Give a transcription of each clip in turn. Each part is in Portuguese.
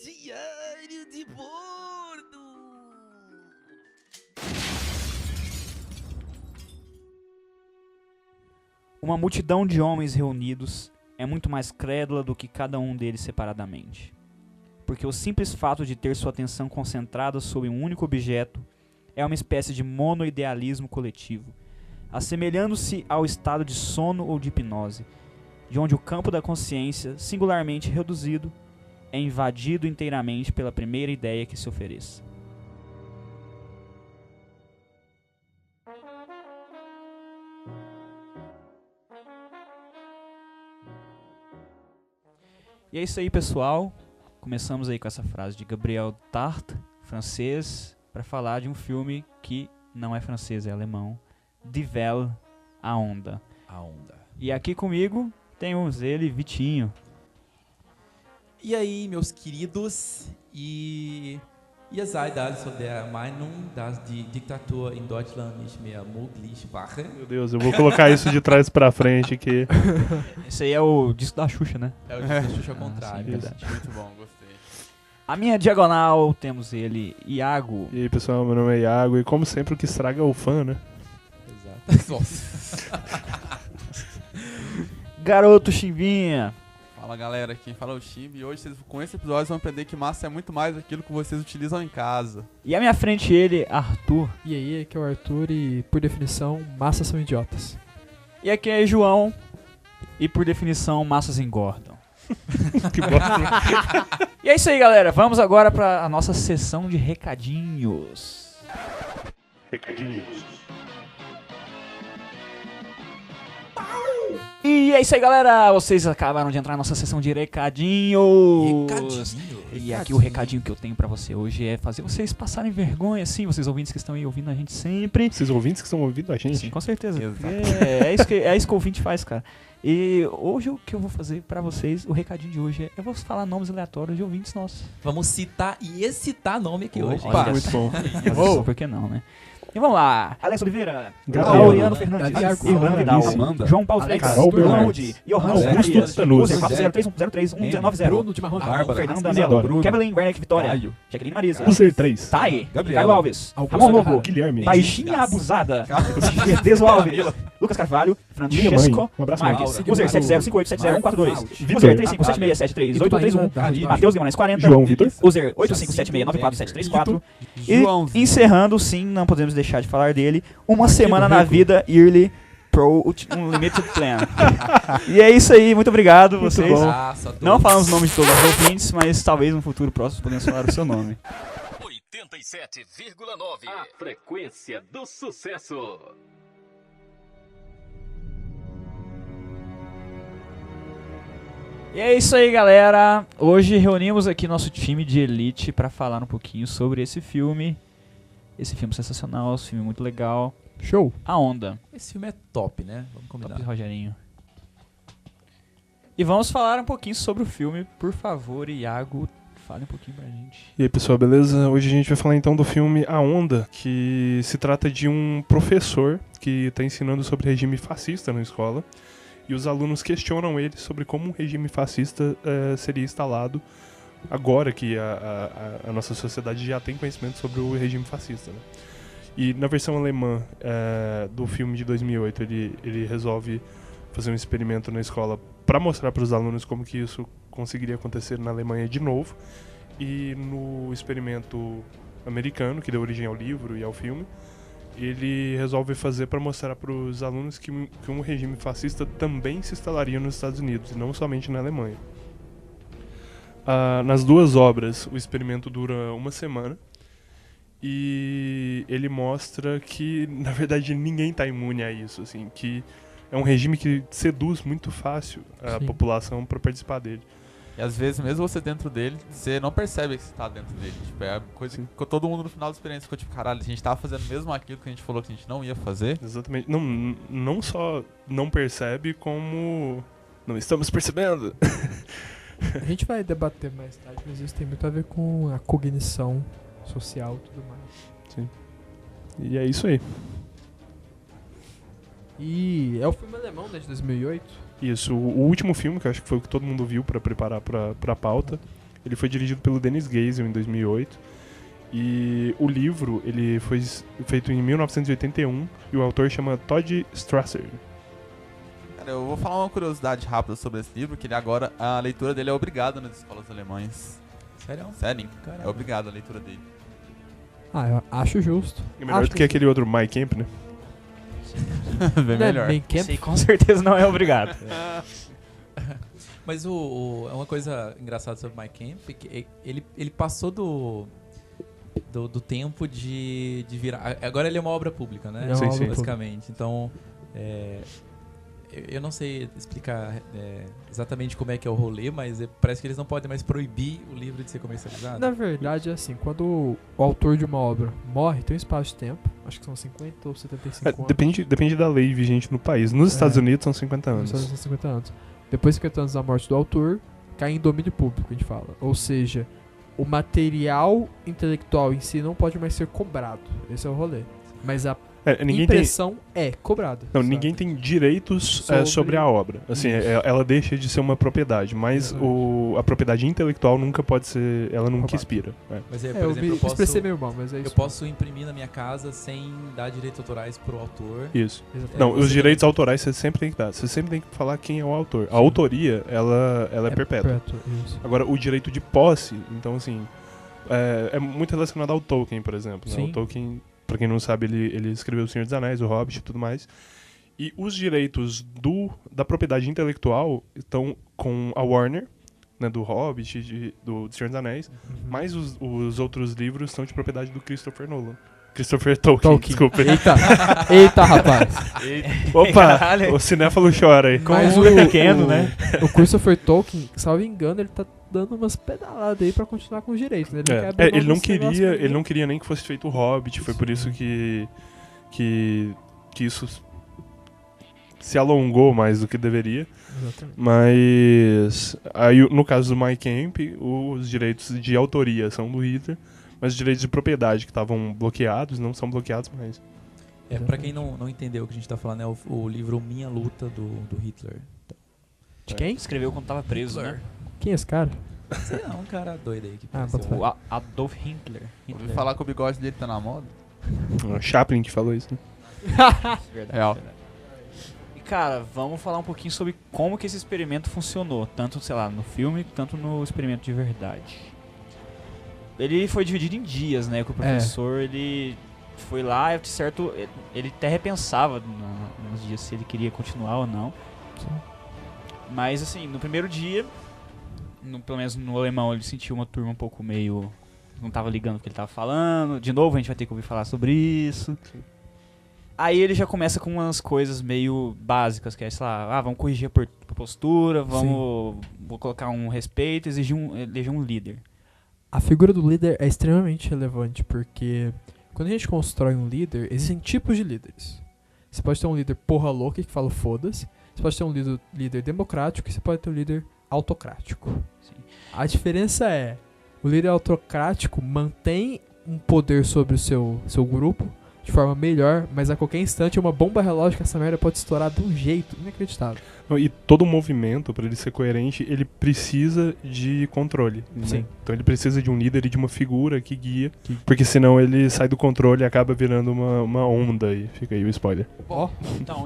Diário de bordo. Uma multidão de homens reunidos é muito mais crédula do que cada um deles separadamente. Porque o simples fato de ter sua atenção concentrada sobre um único objeto é uma espécie de monoidealismo coletivo, assemelhando-se ao estado de sono ou de hipnose, de onde o campo da consciência, singularmente reduzido, é invadido inteiramente pela primeira ideia que se ofereça. E é isso aí, pessoal. Começamos aí com essa frase de Gabriel Tarde, francês, para falar de um filme que não é francês, é alemão, Die Welle, A Onda. A onda. E aqui comigo temos ele, Vitinho. E aí, meus queridos, ihr seid also der Meinung, dass die Diktatur in Deutschland nicht mehr möglich wäre? Meu Deus, eu vou colocar isso de trás pra frente aqui. Esse aí é o disco da Xuxa, né? É o disco da Xuxa ao contrário. sim, verdade. Muito bom, gostei. A minha diagonal temos ele, Iago. E aí, pessoal, meu nome é Iago e como sempre o que estraga é o fã, né? Exato. Nossa. Garoto Chimbinha. Fala galera, quem fala é o Chimbi e hoje vocês, com esse episódio vocês vão aprender que massa é muito mais aquilo que vocês utilizam em casa. E à minha frente ele, Arthur. E aí, aqui é o Arthur e, por definição, massas são idiotas. E aqui é João. E por definição, massas engordam. Que bosta. E é isso aí, galera. Vamos agora para a nossa sessão de recadinhos. Recadinhos. E é isso aí, galera. Vocês acabaram de entrar na nossa sessão de recadinhos. E aqui o recadinho que eu tenho pra você hoje é fazer vocês passarem vergonha, assim, vocês ouvintes que estão aí ouvindo a gente sempre. Vocês ouvintes que estão ouvindo a gente? Sim, com certeza. Exato. É isso que o ouvinte faz, cara. E hoje o que eu vou fazer pra vocês, o recadinho de hoje é, eu vou falar nomes aleatórios de ouvintes nossos. Vamos citar e excitar nome aqui hoje. Olha Muito bom. Mas por que não, né? E vamos lá. Alex Oliveira, Gabriel. Auriano Fernandes, Davi Irlanda Vidal, Alice. Amanda. João Paulo Félix, Carol Bernardes, Ronald, Johan Augusto Farias, Tanuzzi, User 403103190, Bruno de Marrone. Bárbara. Fernando Isadora. Danelo, Kevin Werneck Vitória, Caio. Jaqueline Marisa, User 3. Tai, Gabriel. Caio Alves, Augusto Ramon Ferrara. Lobo, Guilherme. Baixinha Abusada, Verdezo Alves, Lucas Carvalho, Minha mãe. Francesco Um abraço, Marques, Mauro. User 7058704142, Vitor. User 3576732831, Davi. Matheus Guimarães 40, João Vitor. User 8576947734. E Joãozinho. encerrando, sim, não podemos deixar de falar dele, uma semana na vida Yearly Pro Unlimited Plan. E é isso aí, muito obrigado Muito vocês. bom. Abraço a todos. Não falamos o nome de todos os ouvintes, mas talvez no futuro próximo podemos falar o seu nome. 87,9. A frequência do sucesso. E é isso aí, galera. Hoje reunimos aqui nosso time de elite para falar um pouquinho sobre esse filme. Esse filme sensacional, esse filme muito legal. Show. A Onda. Esse filme é top, né? Vamos combinar. Top Rogerinho. E vamos falar um pouquinho sobre o filme. Por favor, Iago, fale um pouquinho pra gente. E aí, pessoal, beleza? Hoje a gente vai falar então do filme A Onda, que se trata de um professor que está ensinando sobre regime fascista na escola. E os alunos questionam ele sobre como um regime fascista seria instalado agora que a nossa sociedade já tem conhecimento sobre o regime fascista, né? E na versão alemã do filme de 2008, ele resolve fazer um experimento na escola para mostrar para os alunos como que isso conseguiria acontecer na Alemanha de novo. E no experimento americano, que deu origem ao livro e ao filme, ele resolve fazer para mostrar para os alunos que um regime fascista também se instalaria nos Estados Unidos, e não somente na Alemanha. Nas duas obras, o experimento dura uma semana, e ele mostra que, na verdade, ninguém está imune a isso, assim, que é um regime que seduz muito fácil a Sim. população para participar dele. E às vezes, mesmo você dentro dele, você não percebe que você tá dentro dele. Tipo, é a coisa que ficou todo mundo no final da experiência ficou tipo, caralho, a gente tava fazendo mesmo aquilo que a gente falou que a gente não ia fazer. Exatamente. Não só não percebe, como não estamos percebendo. A gente vai debater mais tarde, mas isso tem muito a ver com a cognição social e tudo mais. E é isso aí. E é o filme alemão, né, de 2008. Isso, o último filme, que eu acho que foi o que todo mundo viu pra preparar pra pauta, Ele foi dirigido pelo Dennis Gazel em 2008. E o livro ele foi feito em 1981 e o autor chama Todd Strasser. Cara, eu vou falar uma curiosidade rápida sobre esse livro, que ele agora, a leitura dele é obrigada nas escolas alemãs. Sério? Sério? Caramba. É obrigado a leitura dele. Ah, eu acho justo. É melhor Acho do que aquele outro My Camp, né? Bem Não é melhor. bem camp. Sim, com certeza não é obrigado. Mas é uma coisa engraçada sobre My Camp, que ele passou do tempo de virar... Agora ele é uma obra pública, né? Ele é uma Sim, obra sim. pública. Basicamente. Então, eu não sei explicar exatamente como é que é o rolê, mas parece que eles não podem mais proibir o livro de ser comercializado. Na verdade, é assim, quando o autor de uma obra morre, tem um espaço de tempo, acho que são 50 ou 75 anos. Depende da lei vigente no país. Nos Estados Unidos são 50 anos. São 50 anos. Depois de 50 anos da morte do autor, cai em domínio público, a gente fala. Ou seja, o material intelectual em si não pode mais ser cobrado. Esse é o rolê. Mas a Ninguém tem, impressão é cobrada. não, sabe? ninguém tem direitos Sobre- sobre a obra. Assim, Isso. ela deixa de ser uma propriedade, mas Exatamente. a propriedade intelectual nunca pode ser, ela nunca Roubada. expira. Mas, por eu exemplo, me expressei meio mal, mas é isso. eu posso imprimir na minha casa sem dar direitos autorais pro autor. Isso. Exatamente. Não, os você direitos também- autorais você sempre tem que dar. Você sempre tem que falar quem é o autor. A autoria, ela é perpétua. Perpétuo, isso. Agora, o direito de posse, então, assim, é muito relacionado ao Tolkien, por exemplo. Né? Sim. O Tolkien, pra quem não sabe, ele escreveu O Senhor dos Anéis, O Hobbit e tudo mais. E os direitos da propriedade intelectual estão com a Warner, né, do Hobbit, do Senhor dos Anéis, mas os outros livros são de propriedade do Christopher Nolan. Christopher Tolkien, desculpa. Eita, rapaz. Opa, Caralho. o cinéfalo chora aí. Como Mas um mundo pequeno, né? O Christopher Tolkien, salvo engano, ele tá dando umas pedaladas aí pra continuar com os direitos, né? Ele, quer abrir Ele não novos negócios queria, pra ele não queria nem que fosse feito o Hobbit, foi por isso que isso se alongou mais do que deveria. Exatamente. Mas aí no caso do My Camp, os direitos de autoria são do Hitler, mas os direitos de propriedade que estavam bloqueados não são bloqueados mais. Pra quem não entendeu o que a gente tá falando, é o livro Minha Luta do Hitler. De quem? Escreveu quando tava preso, né? Quem é esse cara? Sei lá, um cara doido aí que Ah, apareceu. bota fé. O Adolf Hitler. Ouvi falar que o bigode dele tá na moda? O Chaplin que falou isso, né? Verdade, Real. verdade. E cara, vamos falar um pouquinho sobre como que esse experimento funcionou, tanto, sei lá, no filme, quanto no experimento de verdade. Ele foi dividido em dias, né, que o professor, ele foi lá, certo, ele até repensava nos dias se ele queria continuar ou não. Sim. Mas assim, no primeiro dia, pelo menos no alemão, ele sentiu uma turma um pouco meio... não tava ligando o que ele tava falando. De novo, a gente vai ter que ouvir falar sobre isso. Aí ele já começa com umas coisas meio básicas, que é, sei lá, vamos corrigir a postura, vou colocar um respeito, eleger um líder. A figura do líder é extremamente relevante, porque quando a gente constrói um líder, existem tipos de líderes. Você pode ter um líder porra louca que fala foda-se, você pode ter um líder democrático e você pode ter um líder autocrático. Sim. A diferença é, o líder autocrático mantém um poder sobre o seu grupo de forma melhor, mas a qualquer instante uma bomba relógio que essa merda pode estourar de um jeito inacreditável. E todo movimento, para ele ser coerente, ele precisa de controle. Né? Sim. Então ele precisa de um líder e de uma figura que guia, porque senão ele sai do controle e acaba virando uma onda. E fica aí o spoiler. Ó, Então,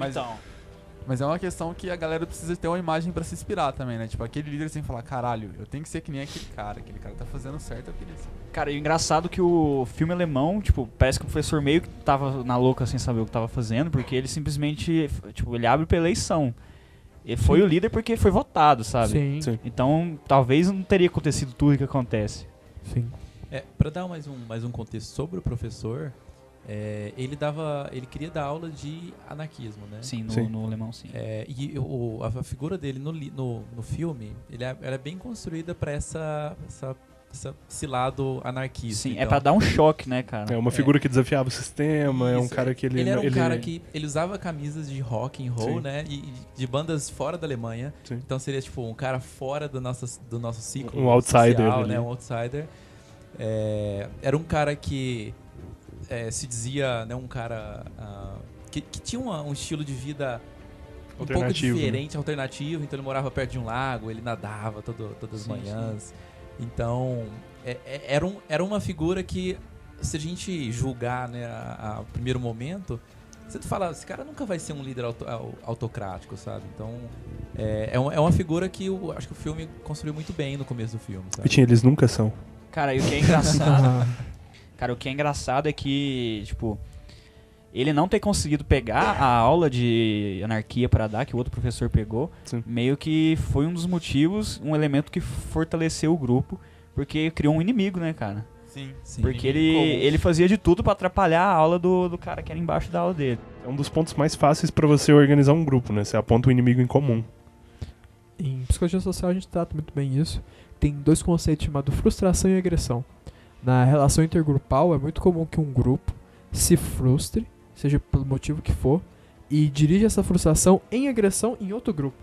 Mas é uma questão que a galera precisa ter uma imagem pra se inspirar também, né? Tipo, aquele líder tem que falar, caralho, eu tenho que ser que nem aquele cara tá fazendo certo, eu queria ser. Cara, e o engraçado é que o filme alemão, tipo, parece que o professor meio que tava na louca sem saber o que tava fazendo, porque ele simplesmente, tipo, ele abre pra eleição. Ele foi o líder porque foi votado, sabe? sim, Sim. Então, talvez não teria acontecido tudo que acontece. sim. Pra dar mais um contexto sobre o professor, ele queria dar aula de anarquismo, né? Sim, Sim. no alemão, sim. E a figura dele no filme, ela é bem construída pra esse lado anarquista. Sim, é então. pra dar um choque, né, cara? É uma figura que desafiava o sistema, é um Isso, cara que ele... Ele era um cara que ele usava camisas de rock and roll, Sim. né? E de bandas fora da Alemanha. Sim. Então seria tipo um cara fora do nosso ciclo Um outsider social, ali. né? Um outsider. Era um cara que se dizia, né, um cara que tinha um estilo de vida um pouco Alternativo, diferente, alternativo. Então ele morava perto de um lago, ele nadava todas as Sim, manhãs. Então, era uma figura que, se a gente julgar, né, a primeiro momento, você fala, esse cara nunca vai ser um líder autocrático, sabe? Então, é uma figura que eu acho que o filme construiu muito bem no começo do filme, sabe? Vitinho, eles nunca são. Cara, e o que é engraçado... Cara, o que é engraçado é que, tipo... Ele não ter conseguido pegar a aula de anarquia para dar, que o outro professor pegou, Sim. meio que foi um dos motivos, um elemento que fortaleceu o grupo, porque criou um inimigo, né, cara? Sim. Porque ele fazia de tudo pra atrapalhar a aula do cara que era embaixo da aula dele. É um dos pontos mais fáceis pra você organizar um grupo, né? Você aponta um inimigo em comum. Em psicologia social a gente trata muito bem isso. Tem 2 conceitos chamados frustração e agressão. Na relação intergrupal é muito comum que um grupo se frustre, seja pelo motivo que for, e dirige essa frustração em agressão em outro grupo.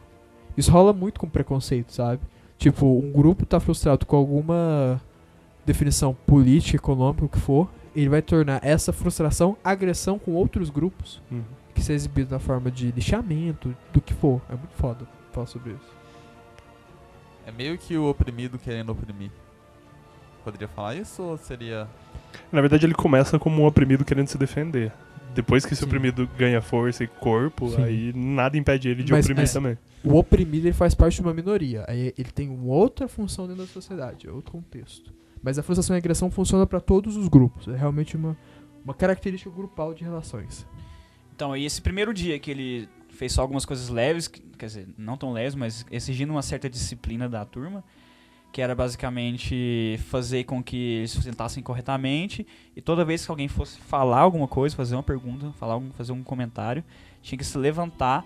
Isso rola muito com preconceito, sabe? Tipo, um grupo tá frustrado com alguma definição política, econômica, o que for, ele vai tornar essa frustração agressão com outros grupos, que se é exibido na forma de lixamento, do que for. É muito foda falar sobre isso. É meio que o oprimido querendo oprimir. Poderia falar isso ou seria... Na verdade, ele começa como um oprimido querendo se defender. Depois que esse Sim. oprimido ganha força e corpo, Sim. aí nada impede ele de Mas, oprimir também. O oprimido ele faz parte de uma minoria. Aí ele tem uma outra função dentro da sociedade, é outro contexto. Mas a frustração e a agressão funciona para todos os grupos. É realmente uma característica grupal de relações. Então, aí esse primeiro dia que ele fez só algumas coisas leves, quer dizer, não tão leves, mas exigindo uma certa disciplina da turma, que era basicamente fazer com que eles se sentassem corretamente, e toda vez que alguém fosse falar alguma coisa, fazer uma pergunta, fazer um comentário, tinha que se levantar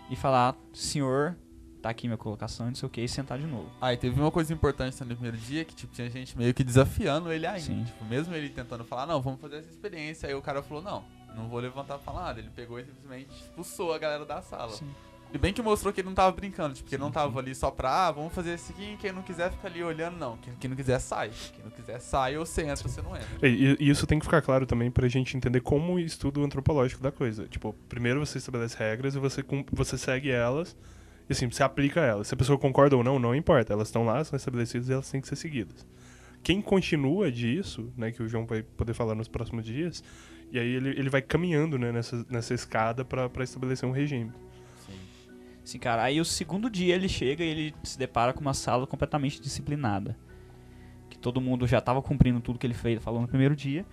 e falar, senhor, tá aqui minha colocação, não sei o que, e sentar de novo. Ah, e teve uma coisa importante no primeiro dia, que tipo, tinha gente meio que desafiando ele ainda. Sim. Tipo, mesmo ele tentando falar, não, vamos fazer essa experiência, aí o cara falou, não vou levantar pra falar nada. Ele pegou e simplesmente expulsou a galera da sala. Sim. E bem que mostrou que ele não tava brincando, tipo, que ele não tava ali só pra, vamos fazer esse aqui, quem não quiser fica ali olhando, não. Quem não quiser sai. Quem não quiser sai, ou você entra, você não entra. E isso tem que ficar claro também pra gente entender como o estudo antropológico da coisa. Tipo, primeiro você estabelece regras e você segue elas, e assim, você aplica elas. Se a pessoa concorda ou não importa. Elas estão lá, são estabelecidas e elas têm que ser seguidas. Quem continua disso, né, que o João vai poder falar nos próximos dias, e aí ele vai caminhando, né, nessa escada pra estabelecer um regime. Sim, cara, aí o segundo dia ele chega e ele se depara com uma sala completamente disciplinada. Que todo mundo já estava cumprindo tudo que ele falou no primeiro dia.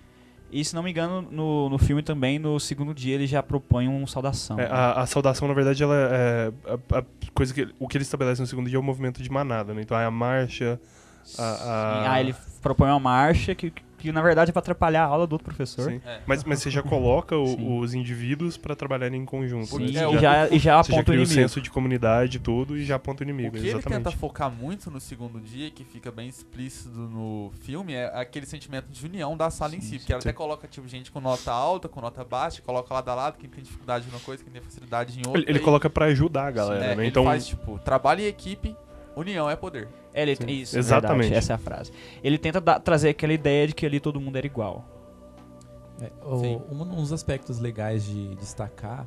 E, se não me engano, no filme também, no segundo dia, ele já propõe uma saudação. É, a saudação, na verdade, ela é a coisa o que ele estabelece no segundo dia é o movimento de manada, né? Então é a marcha, Sim. Ele propõe uma marcha que na verdade é pra atrapalhar a aula do outro professor. Sim. É. Mas você já coloca Sim. os indivíduos pra trabalharem em conjunto. Sim, Né? e Você já você já aponta o cria o inimigo. senso de comunidade e tudo e já aponta o O inimigo, que ele exatamente. tenta focar muito no segundo dia, que fica bem explícito no filme, é aquele sentimento de união da sala em si. Porque ela até coloca tipo, gente com nota alta, com nota baixa, coloca lado a lado, quem tem dificuldade em uma coisa, quem tem facilidade em outra. Ele coloca pra ajudar a galera, né? Ele Então, faz, tipo, trabalho em equipe, união é poder. Isso, exatamente. Verdade, essa é a frase. Ele tenta trazer aquela ideia de que ali todo mundo era igual. Um dos aspectos legais de destacar,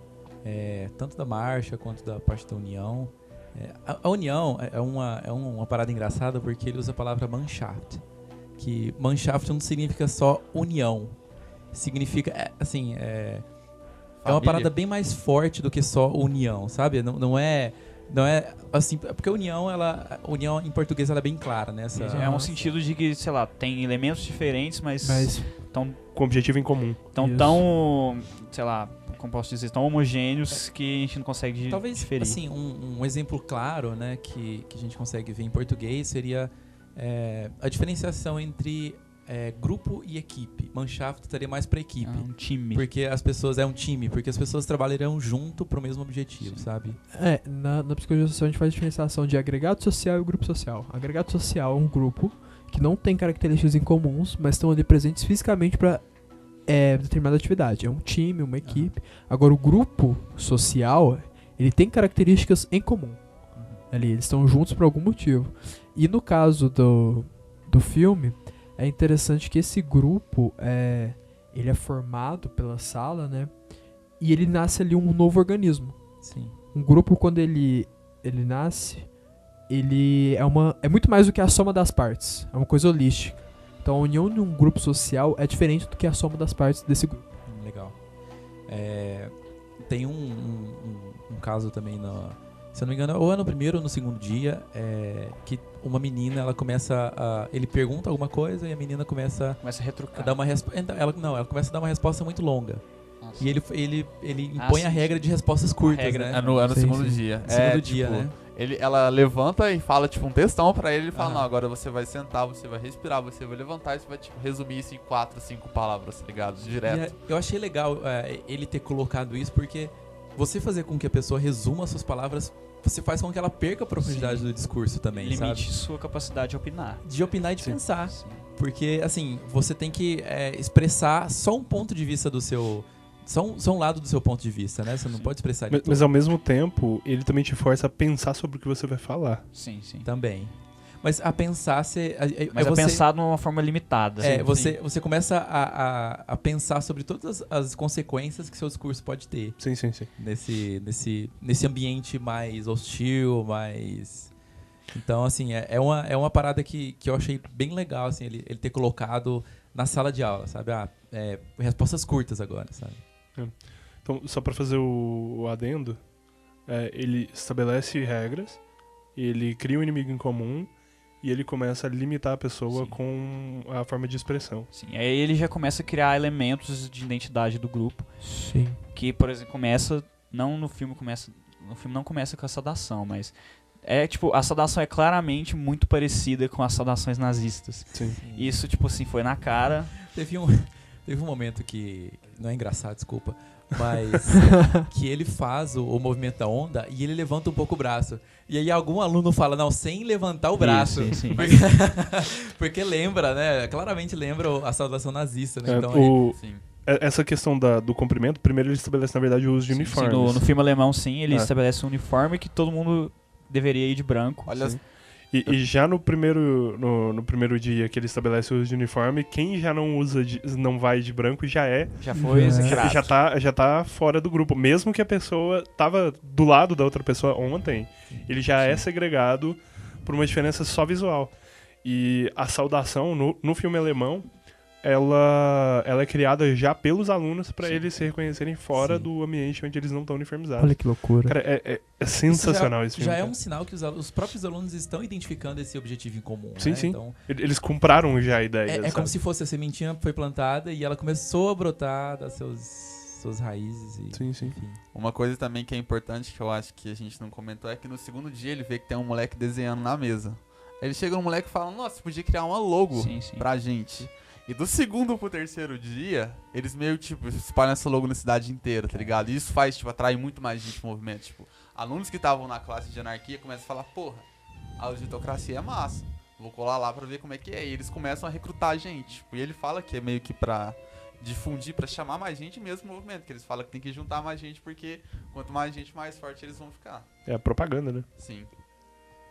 tanto da marcha quanto da parte da união, a união é uma parada engraçada porque ele usa a palavra Mannschaft, que Mannschaft não significa só união, significa, é uma parada bem mais forte do que só união, sabe? Não é assim, porque a união em português ela é bem clara, né? É um sentido de que, sei lá, tem elementos diferentes, mas tão, com objetivo em comum. tão, sei lá, como posso dizer, tão homogêneos que a gente não consegue talvez, diferir. assim, um exemplo claro, né, que a gente consegue ver em português seria a diferenciação entre grupo e equipe. Mannschaft estaria mais para equipe. Um time. Porque as pessoas um time, porque as pessoas trabalharão junto para o mesmo objetivo, sabe? Na psicologia social a gente faz a diferenciação de agregado social e grupo social. Agregado social é um grupo que não tem características em comuns, mas estão ali presentes fisicamente para determinada atividade. É um time, uma equipe. Agora o grupo social, ele tem características em comum. Ali, eles estão juntos por algum motivo. E no caso do filme, é interessante que esse grupo ele é formado pela sala, né? E ele nasce ali um novo organismo. Sim. Um grupo, quando ele nasce, ele é muito mais do que a soma das partes. É uma coisa holística. Então a união de um grupo social é diferente do que a soma das partes desse grupo. Legal. Tem um caso também, se eu não me engano, ou é no primeiro ou no segundo dia, que uma menina, ela começa ele pergunta alguma coisa e a menina começa a retrucar. A dar uma ela começa a dar uma resposta muito longa. Nossa. E ele impõe a regra de respostas curtas, né? É no segundo dia. Segundo dia, tipo, né? Ela levanta e fala, tipo, um textão pra ele e fala, Aham. não, agora você vai sentar, você vai respirar, você vai levantar e você vai, tipo, resumir isso em 4, 5 palavras, tá ligado? Direto. Eu achei legal ele ter colocado isso, porque você fazer com que a pessoa resuma as suas palavras, você faz com que ela perca a profundidade do discurso também, Limite sabe? sua capacidade de opinar. De opinar e de Sim. pensar. Sim. Porque, assim, você tem que expressar só um ponto de vista do seu... Só um lado do seu ponto de vista, né? Você não pode expressar ele Mas ao mesmo tempo, ele também te força a pensar sobre o que você vai falar. Sim, sim. também. Mas a pensar... Mas é pensar de uma forma limitada. Você começa a pensar sobre todas as consequências que seu discurso pode ter. Sim. Nesse ambiente mais hostil, mais... Então, assim, é uma parada que eu achei bem legal, assim, ele ter colocado na sala de aula, sabe? Respostas curtas agora, sabe? Então, só pra fazer o adendo, ele estabelece regras, ele cria um inimigo em comum e ele começa a limitar a pessoa Sim. com a forma de expressão. Sim, aí ele já começa a criar elementos de identidade do grupo. Sim. Que, por exemplo, no filme não começa com a saudação, mas a saudação é claramente muito parecida com as saudações nazistas. Sim. Isso, tipo assim, foi na cara. Teve um momento que... Não é engraçado, desculpa. Mas que ele faz o movimento da onda e ele levanta um pouco o braço. E aí algum aluno fala, não, sem levantar o braço. Sim. Porque lembra, né? Claramente lembra a saudação nazista, né? Então, Sim. Essa questão do comprimento, primeiro ele estabelece, na verdade, o uso de uniformes. Sim, no filme alemão, sim, ele estabelece um uniforme que todo mundo deveria ir de branco. Olha, E já no primeiro dia que ele estabelece o uso de uniforme, quem já não vai de branco já foi execrado. já tá fora do grupo. Mesmo que a pessoa tava do lado da outra pessoa ontem, ele já é segregado por uma diferença só visual. E a saudação no filme alemão, ela é criada já pelos alunos para eles se reconhecerem fora do ambiente onde eles não estão uniformizados. Olha que loucura. Cara, é sensacional esse filme. Já é cara. um sinal que os próprios alunos estão identificando esse objetivo em comum, Sim, né? sim. Então, Eles compraram já a ideia. é como sabe? se fosse a sementinha foi plantada e ela começou a brotar das suas raízes. Sim. Enfim. uma coisa também que é importante, que eu acho que a gente não comentou, é que no segundo dia ele vê que tem um moleque desenhando na mesa. Aí ele chega no moleque e fala, nossa, você podia criar uma logo Sim. pra gente. E do segundo pro terceiro dia, eles meio, tipo, espalham essa logo na cidade inteira, tá ligado? E isso faz, tipo, atrai muito mais gente pro movimento. Tipo, alunos que estavam na classe de anarquia começam a falar, porra, a auditocracia é massa. Vou colar lá pra ver como é que é. E eles começam a recrutar gente. Tipo, e ele fala que é meio que pra difundir, pra chamar mais gente mesmo no movimento. Que eles falam que tem que juntar mais gente, porque quanto mais gente, mais forte eles vão ficar. É a propaganda, né? Sim.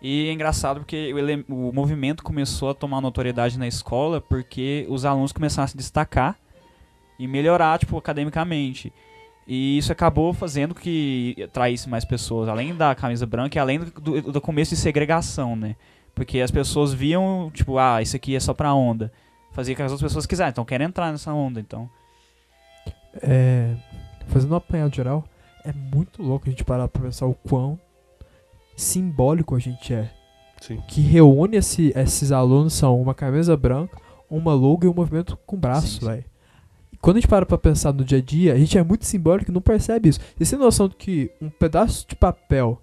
E é engraçado porque o movimento começou a tomar notoriedade na escola porque os alunos começaram a se destacar e melhorar, tipo, academicamente. E isso acabou fazendo que atraísse mais pessoas, além da camisa branca e além do começo de segregação, né? Porque as pessoas viam, tipo, isso aqui é só pra onda. Fazia que as outras pessoas quisessem, então querem entrar nessa onda, então. Fazendo um apanhado geral, é muito louco a gente parar pra pensar o quão simbólico a gente é. Sim. O que reúne esses alunos são uma camisa branca, uma logo e um movimento com braço, Sim. velho. Quando a gente para pra pensar no dia a dia, a gente é muito simbólico e não percebe isso. Você tem noção de que um pedaço de papel,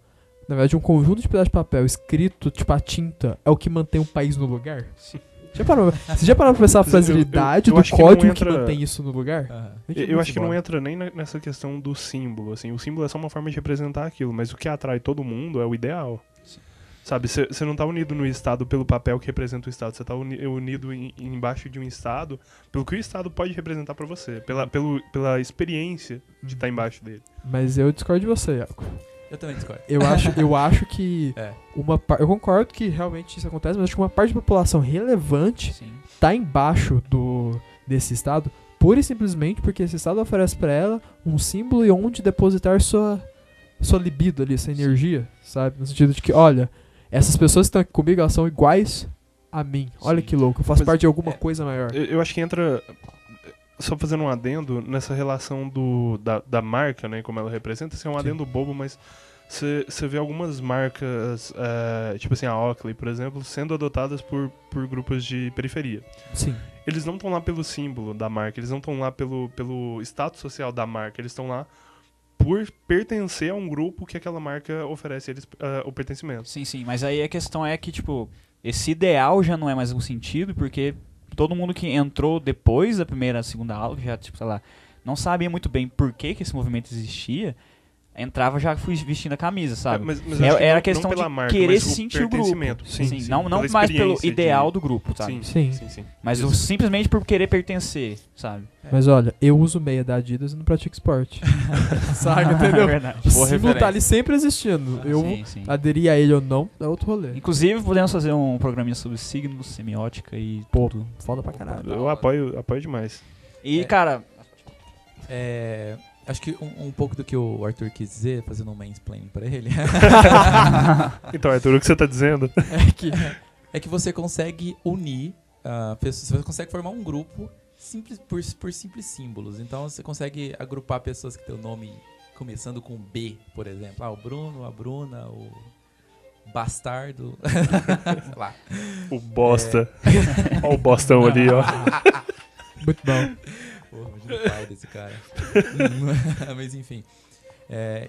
na verdade um conjunto de pedaços de papel escrito, tipo a tinta, é o que mantém um país no lugar? Sim. Você já parou pra pensar a facilidade eu do acho que código não que entra- mantém isso no lugar? Eu acho que não entra nem nessa questão do símbolo, assim. O símbolo é só uma forma de representar aquilo, mas o que atrai todo mundo é o ideal. Sim. Sabe, você não tá unido no Estado pelo papel que representa o Estado, você tá unido embaixo de um Estado pelo que o Estado pode representar pra você, pela experiência de estar embaixo dele. Mas eu discordo de você, Iaco. Eu também discordo. Eu acho que É. eu concordo que realmente isso acontece, mas acho que uma parte da população relevante Sim. tá embaixo desse estado, pura e simplesmente porque esse estado oferece pra ela um símbolo e onde depositar sua libido ali, sua energia, sabe? No sentido de que, olha, essas pessoas que estão aqui comigo, elas são iguais a mim. Olha que louco, eu faço parte de alguma coisa maior. Eu acho que entra, só fazendo um adendo, nessa relação da marca, né, como ela representa, assim, é um adendo bobo, mas você vê algumas marcas, tipo assim, a Oakley, por exemplo, sendo adotadas por grupos de periferia. Sim. Eles não estão lá pelo símbolo da marca, eles não estão lá pelo status social da marca, eles estão lá por pertencer a um grupo que aquela marca oferece a eles o pertencimento. Sim, mas aí a questão é que, tipo, esse ideal já não é mais um sentido, porque todo mundo que entrou depois da primeira, segunda aula, já, tipo, sei lá, não sabia muito bem por que esse movimento existia, entrava já vestindo a camisa, sabe? Mas era a questão de marca, querer se sentir o grupo. Sim, não mais pelo ideal do grupo, sabe? Sim. Mas simplesmente por querer pertencer, sabe? Mas olha, eu uso meia da Adidas e não pratico esporte. Sabe, entendeu? É verdade. O símbolo tá ali sempre existindo. Eu Sim. aderir a ele ou não, é outro rolê. Inclusive, podemos fazer um programinha sobre signos, semiótica e tudo. Foda pra caralho. Eu apoio demais. E, cara... Acho que um pouco do que o Arthur quis dizer, fazendo um mansplaining pra ele. Então, Arthur, o que você tá dizendo? É que você consegue unir pessoas, você consegue formar um grupo simples por simples símbolos. Então você consegue agrupar pessoas que têm o nome começando com B, por exemplo. O Bruno, a Bruna, o Bastardo. Sei lá. O bosta. Olha o bostão ali, ó. Muito bom. Porra, imagina o pai desse cara. Mas enfim.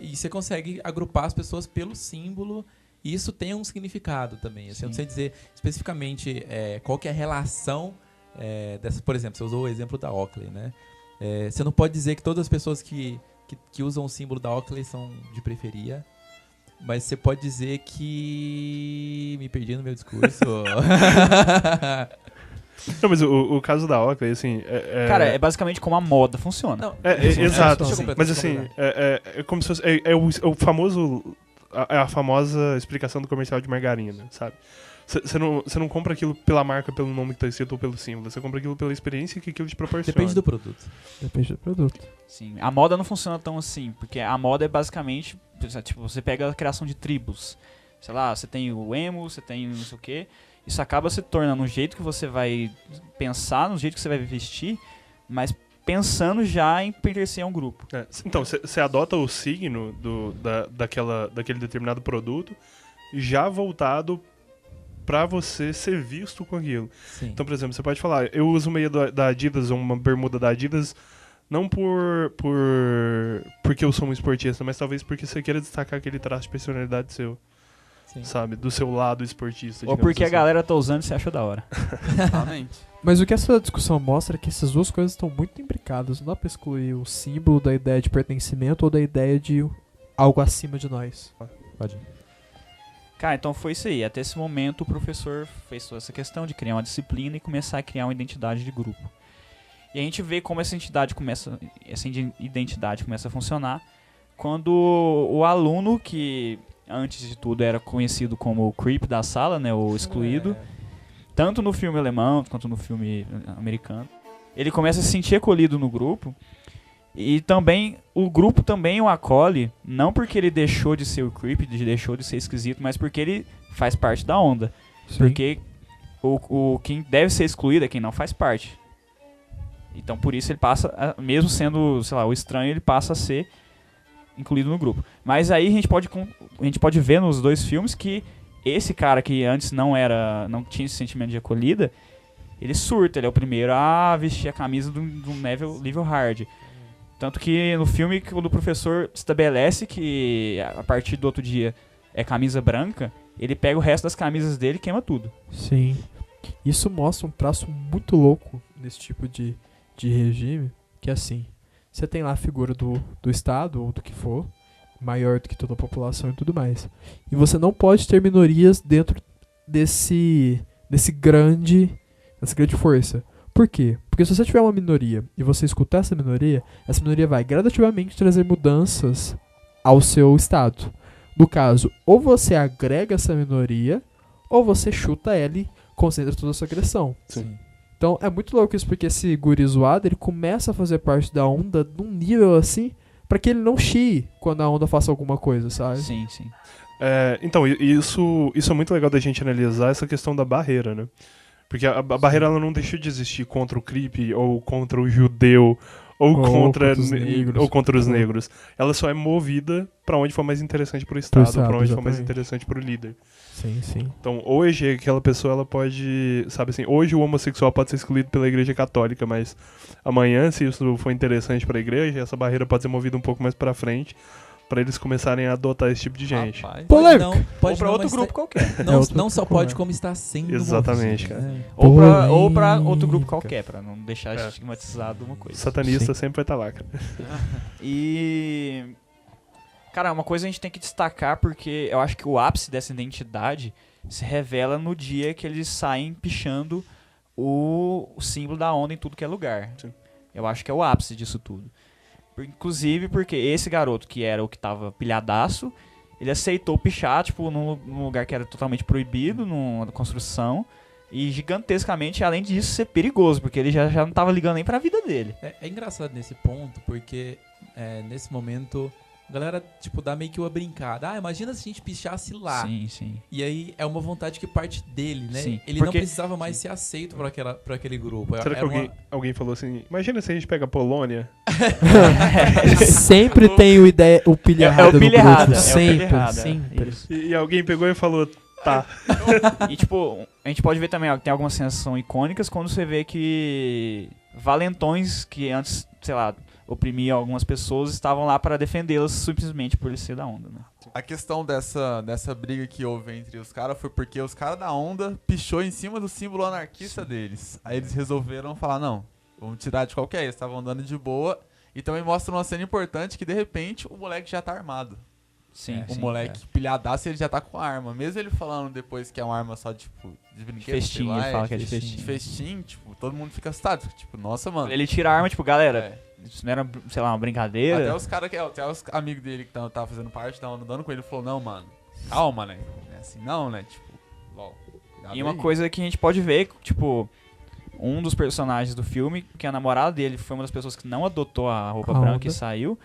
E você consegue agrupar as pessoas pelo símbolo. E isso tem um significado também. Assim, eu não sei dizer especificamente qual que é a relação dessa. Por exemplo, você usou o exemplo da Oakley, né? Você não pode dizer que todas as pessoas que usam o símbolo da Oakley são de periferia. Mas você pode dizer que... Me perdi no meu discurso. Não, mas o caso da Oakley, assim... Cara, é basicamente como a moda funciona. Não, exato. Deixa eu completar, Mas assim, é como se fosse... É o famoso... a famosa explicação do comercial de margarina, sabe? Você não compra aquilo pela marca, pelo nome que tá escrito ou pelo símbolo. Você compra aquilo pela experiência que aquilo te proporciona. Depende do produto. Sim, a moda não funciona tão assim, porque a moda é basicamente... Tipo, você pega a criação de tribos. Sei lá, você tem o emo, você tem não sei o quê. Isso acaba se tornando um jeito que você vai pensar, no jeito que você vai vestir, mas pensando já em pertencer a um grupo. Então, você adota o signo daquele determinado produto já voltado pra você ser visto com aquilo. Sim. Então, por exemplo, você pode falar, eu uso meia da Adidas ou uma bermuda da Adidas não porque eu sou um esportista, mas talvez porque você queira destacar aquele traço de personalidade seu. Sim. Sabe? Do seu lado esportista. Ou porque assim. a galera tá usando e você achou da hora. Exatamente. Mas o que essa discussão mostra é que essas duas coisas estão muito imbricadas. Não dá pra excluir o símbolo da ideia de pertencimento ou da ideia de algo acima de nós. Pode. Cara, então foi isso aí. Até esse momento o professor fez toda essa questão de criar uma disciplina e começar a criar uma identidade de grupo. E a gente vê como essa identidade começa a funcionar quando o aluno, que antes de tudo era conhecido como o creep da sala, né, o excluído, tanto no filme alemão quanto no filme americano, ele começa a se sentir acolhido no grupo. E também, o grupo também o acolhe, não porque ele deixou de ser o creep, deixou de ser esquisito, mas porque ele faz parte da onda. Sim. Porque quem deve ser excluído é quem não faz parte. Então, por isso ele passa, mesmo sendo, sei lá, o estranho, ele passa a ser incluído no grupo. Mas aí a gente pode ver nos dois filmes que esse cara que antes não tinha esse sentimento de acolhida, ele surta, ele é o primeiro a vestir a camisa do nível hard. Tanto que no filme, quando o professor estabelece que a partir do outro dia é camisa branca, ele pega o resto das camisas dele e queima tudo. Sim. Isso mostra um traço muito louco nesse tipo de regime, que é assim, você tem lá a figura do Estado, ou do que for, maior do que toda a população e tudo mais. E você não pode ter minorias dentro dessa grande força. Por quê? Porque se você tiver uma minoria e você escutar essa minoria vai gradativamente trazer mudanças ao seu Estado. No caso, ou você agrega essa minoria, ou você chuta ela e concentra toda a sua agressão. Sim. Então é muito louco isso, porque esse guri zoado, ele começa a fazer parte da onda num nível assim, pra que ele não chie quando a onda faça alguma coisa, sabe? Sim. Então, isso é muito legal da gente analisar, essa questão da barreira, né? Porque a barreira ela não deixou de existir contra o creep, ou contra o judeu, ou contra os negros. Ela só é movida pra onde for mais interessante pro Estado, pra onde for mais interessante pro líder. Sim, sim. Então, hoje, aquela pessoa, ela pode... Sabe assim, hoje o homossexual pode ser excluído pela Igreja Católica, mas amanhã, se isso for interessante pra igreja, essa barreira pode ser movida um pouco mais pra frente, pra eles começarem a adotar esse tipo de gente. Rapaz. Polêmica. Ou pra outro grupo qualquer. Não só pode, como está sendo. Exatamente, movido, cara. né? Ou pra outro grupo qualquer, pra não deixar estigmatizado uma coisa. Satanista sempre vai estar lá, cara. E... Cara, uma coisa a gente tem que destacar, porque eu acho que o ápice dessa identidade se revela no dia que eles saem pichando o símbolo da onda em tudo que é lugar. Sim. Eu acho que é o ápice disso tudo. Inclusive porque esse garoto, que era o que tava pilhadaço, ele aceitou pichar, tipo, num lugar que era totalmente proibido, numa construção, e gigantescamente, além disso, ser perigoso, porque ele já não tava ligando nem pra vida dele. É engraçado nesse ponto, porque nesse momento a galera, tipo, dá meio que uma brincada. Imagina se a gente pichasse lá. Sim, sim. E aí é uma vontade que parte dele, né? Sim, Ele não precisava mais ser aceito por aquele grupo. Será que alguém falou assim, imagina se a gente pega a Polônia? Sempre tem o pilha errada no grupo. Sempre, sempre. Isso. E alguém pegou e falou, tá. E tipo, a gente pode ver também, ó, que tem algumas cenas que são icônicas quando você vê que valentões que antes, sei lá, oprimiam algumas pessoas estavam lá para defendê-las simplesmente por ele ser da onda, né? A questão dessa briga que houve entre os caras foi porque os caras da onda pichou em cima do símbolo anarquista deles. Aí eles resolveram falar, não, vamos tirar de qualquer, eles estavam andando de boa. E também mostra uma cena importante que de repente o moleque já tá armado. Sim, O moleque pilhadaço, ele já tá com a arma. Mesmo ele falando depois que é uma arma só, tipo, de brinquedo. Festim, ele fala que é de festim. De festim, tipo, todo mundo fica assustado. Tipo, nossa, mano. Ele tira a arma, tipo, galera, isso não era, sei lá, uma brincadeira. Até os amigos dele que tava fazendo parte, estavam andando com ele, falou, não, mano, calma, né? Não é assim não, né? Tipo, lol. E uma coisa que a gente pode ver, tipo, um dos personagens do filme, que a namorada dele foi uma das pessoas que não adotou a roupa branca e saiu.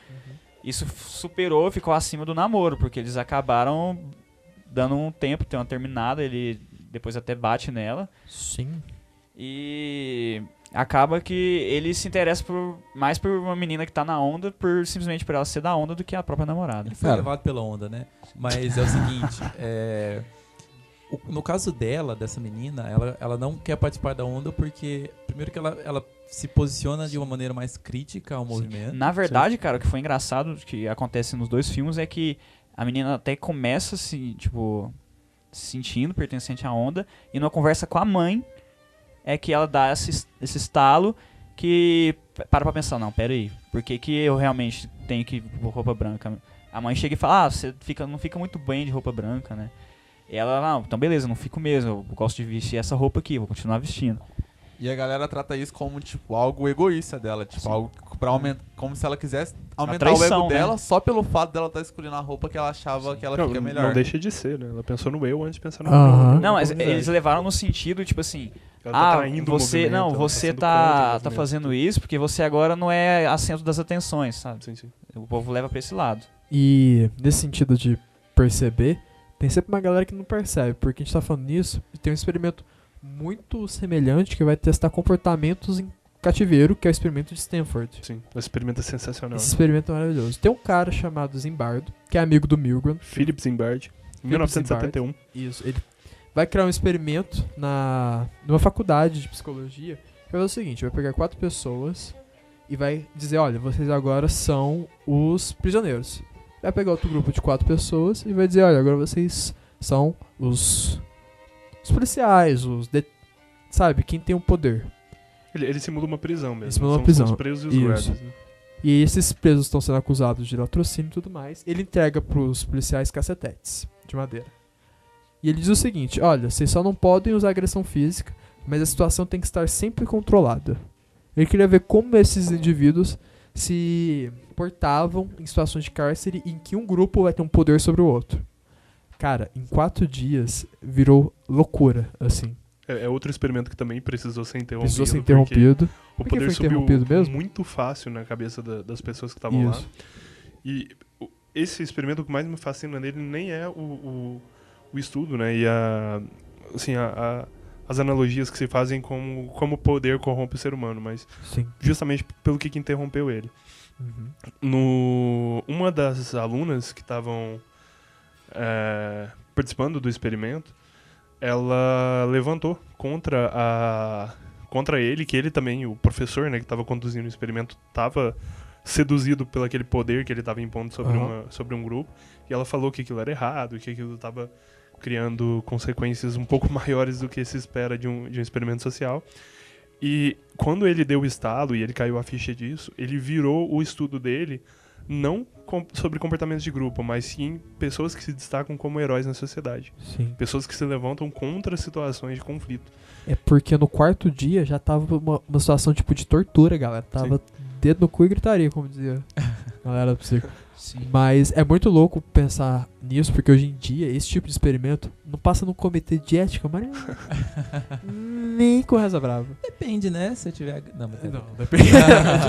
Isso superou, ficou acima do namoro, porque eles acabaram dando um tempo, tem uma terminada, ele depois até bate nela. Sim. E acaba que ele se interessa mais por uma menina que tá na onda, simplesmente por ela ser da onda, do que a própria namorada. Ele foi levado pela onda, né? Mas é o seguinte, no caso dela, dessa menina, ela não quer participar da onda porque, primeiro que ela se posiciona de uma maneira mais crítica ao movimento. Na verdade, cara, o que foi engraçado, que acontece nos dois filmes, é que a menina até começa se sentindo pertencente à onda, e numa conversa com a mãe, é que ela dá esse estalo que para pensar, não, pera aí, por que eu realmente tenho que ir com roupa branca? A mãe chega e fala, você não fica muito bem de roupa branca, né? E ela, não, então beleza, não fico mesmo, eu gosto de vestir essa roupa aqui, vou continuar vestindo. E a galera trata isso como, tipo, algo egoísta dela, tipo, algo pra aumentar, como se ela quisesse aumentar traição, o ego né? dela, só pelo fato dela estar escolhendo a roupa que ela achava que ela fica melhor. Não deixa de ser, né? Ela pensou no eu antes de pensar no Aham. eu. Não, mas eles levaram no sentido, tipo assim, Ela tá traindo o você movimento, não, ela você sendo tá contra o movimento. fazendo isso porque você agora não é assento das atenções, sabe? Sim, sim. O povo leva pra esse lado. E nesse sentido de perceber, tem sempre uma galera que não percebe, porque a gente tá falando nisso e tem um experimento muito semelhante que vai testar comportamentos em cativeiro, que é o experimento de Stanford. Sim, o experimento é sensacional. Esse experimento é maravilhoso. Tem um cara chamado Zimbardo, que é amigo do Milgram. Philip Zimbardo, em 1971. Isso, ele vai criar um experimento numa faculdade de psicologia, que vai fazer o seguinte, vai pegar 4 pessoas e vai dizer, olha, vocês agora são os prisioneiros. Vai pegar outro grupo de 4 pessoas e vai dizer, olha, agora vocês são os policiais, sabe, quem tem o poder. Ele simula uma prisão mesmo. Ele simula uma São prisão. Os presos e os Isso. guardas, né? E esses presos estão sendo acusados de latrocínio e tudo mais. Ele entrega pros policiais cacetetes de madeira. E ele diz o seguinte, olha, vocês só não podem usar agressão física, mas a situação tem que estar sempre controlada. Ele queria ver como esses indivíduos se portavam em situações de cárcere em que um grupo vai ter um poder sobre o outro. Cara, em 4 dias virou loucura, assim. É outro experimento que também precisou ser interrompido. Precisou ser interrompido. O Por que poder foi subiu interrompido mesmo? muito fácil na cabeça das pessoas que estavam lá. Isso. E esse experimento, o que mais me fascina nele nem é o estudo, né? E assim, as analogias que se fazem como o poder corrompe o ser humano, mas Sim. justamente pelo que interrompeu ele. Uma das alunas que estavam participando do experimento, ela levantou contra ele, que ele também, o professor, né, que estava conduzindo o experimento, estava seduzido pelo aquele poder que ele estava impondo sobre um grupo, e ela falou que aquilo era errado, que aquilo estava criando consequências um pouco maiores do que se espera de um experimento social. E quando ele deu o estalo e ele caiu a ficha disso, ele virou o estudo dele não sobre comportamentos de grupo, mas sim pessoas que se destacam como heróis na sociedade. Sim. Pessoas que se levantam contra situações de conflito. É porque no quarto dia já tava uma situação tipo de tortura, galera. Tava dedo no cu e gritaria, como dizia a galera do psico. Sim. Mas é muito louco pensar nisso, porque hoje em dia esse tipo de experimento não passa no comitê de ética, mas nem com reza brava. Depende, né? Se eu tiver... Não, depende.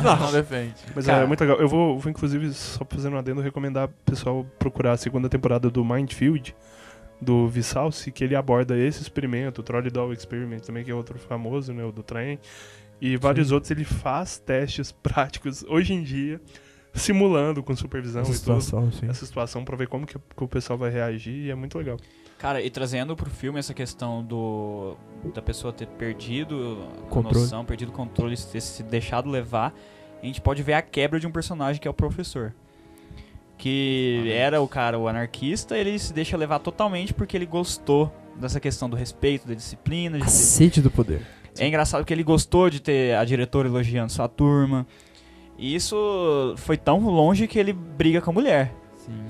Não defende. Mas Cara, é muito legal. Eu vou inclusive, só fazendo um adendo, recomendar o pessoal procurar a segunda temporada do Mindfield, do Vissalsi, que ele aborda esse experimento, o Trolley Doll Experiment, também, que é outro famoso, né, o do trem, e vários outros. Ele faz testes práticos, hoje em dia, simulando com supervisão Essa e situação, tudo, sim. essa situação, pra ver como que o pessoal vai reagir, e é muito legal. Cara, e trazendo pro filme essa questão da pessoa ter perdido a Controle. noção, perdido o controle, ter se deixado levar, a gente pode ver a quebra de um personagem que é o professor. Que era o anarquista, ele se deixa levar totalmente porque ele gostou dessa questão do respeito, da disciplina. A sede do poder. É engraçado que ele gostou de ter a diretora elogiando sua turma. E isso foi tão longe que ele briga com a mulher. Sim.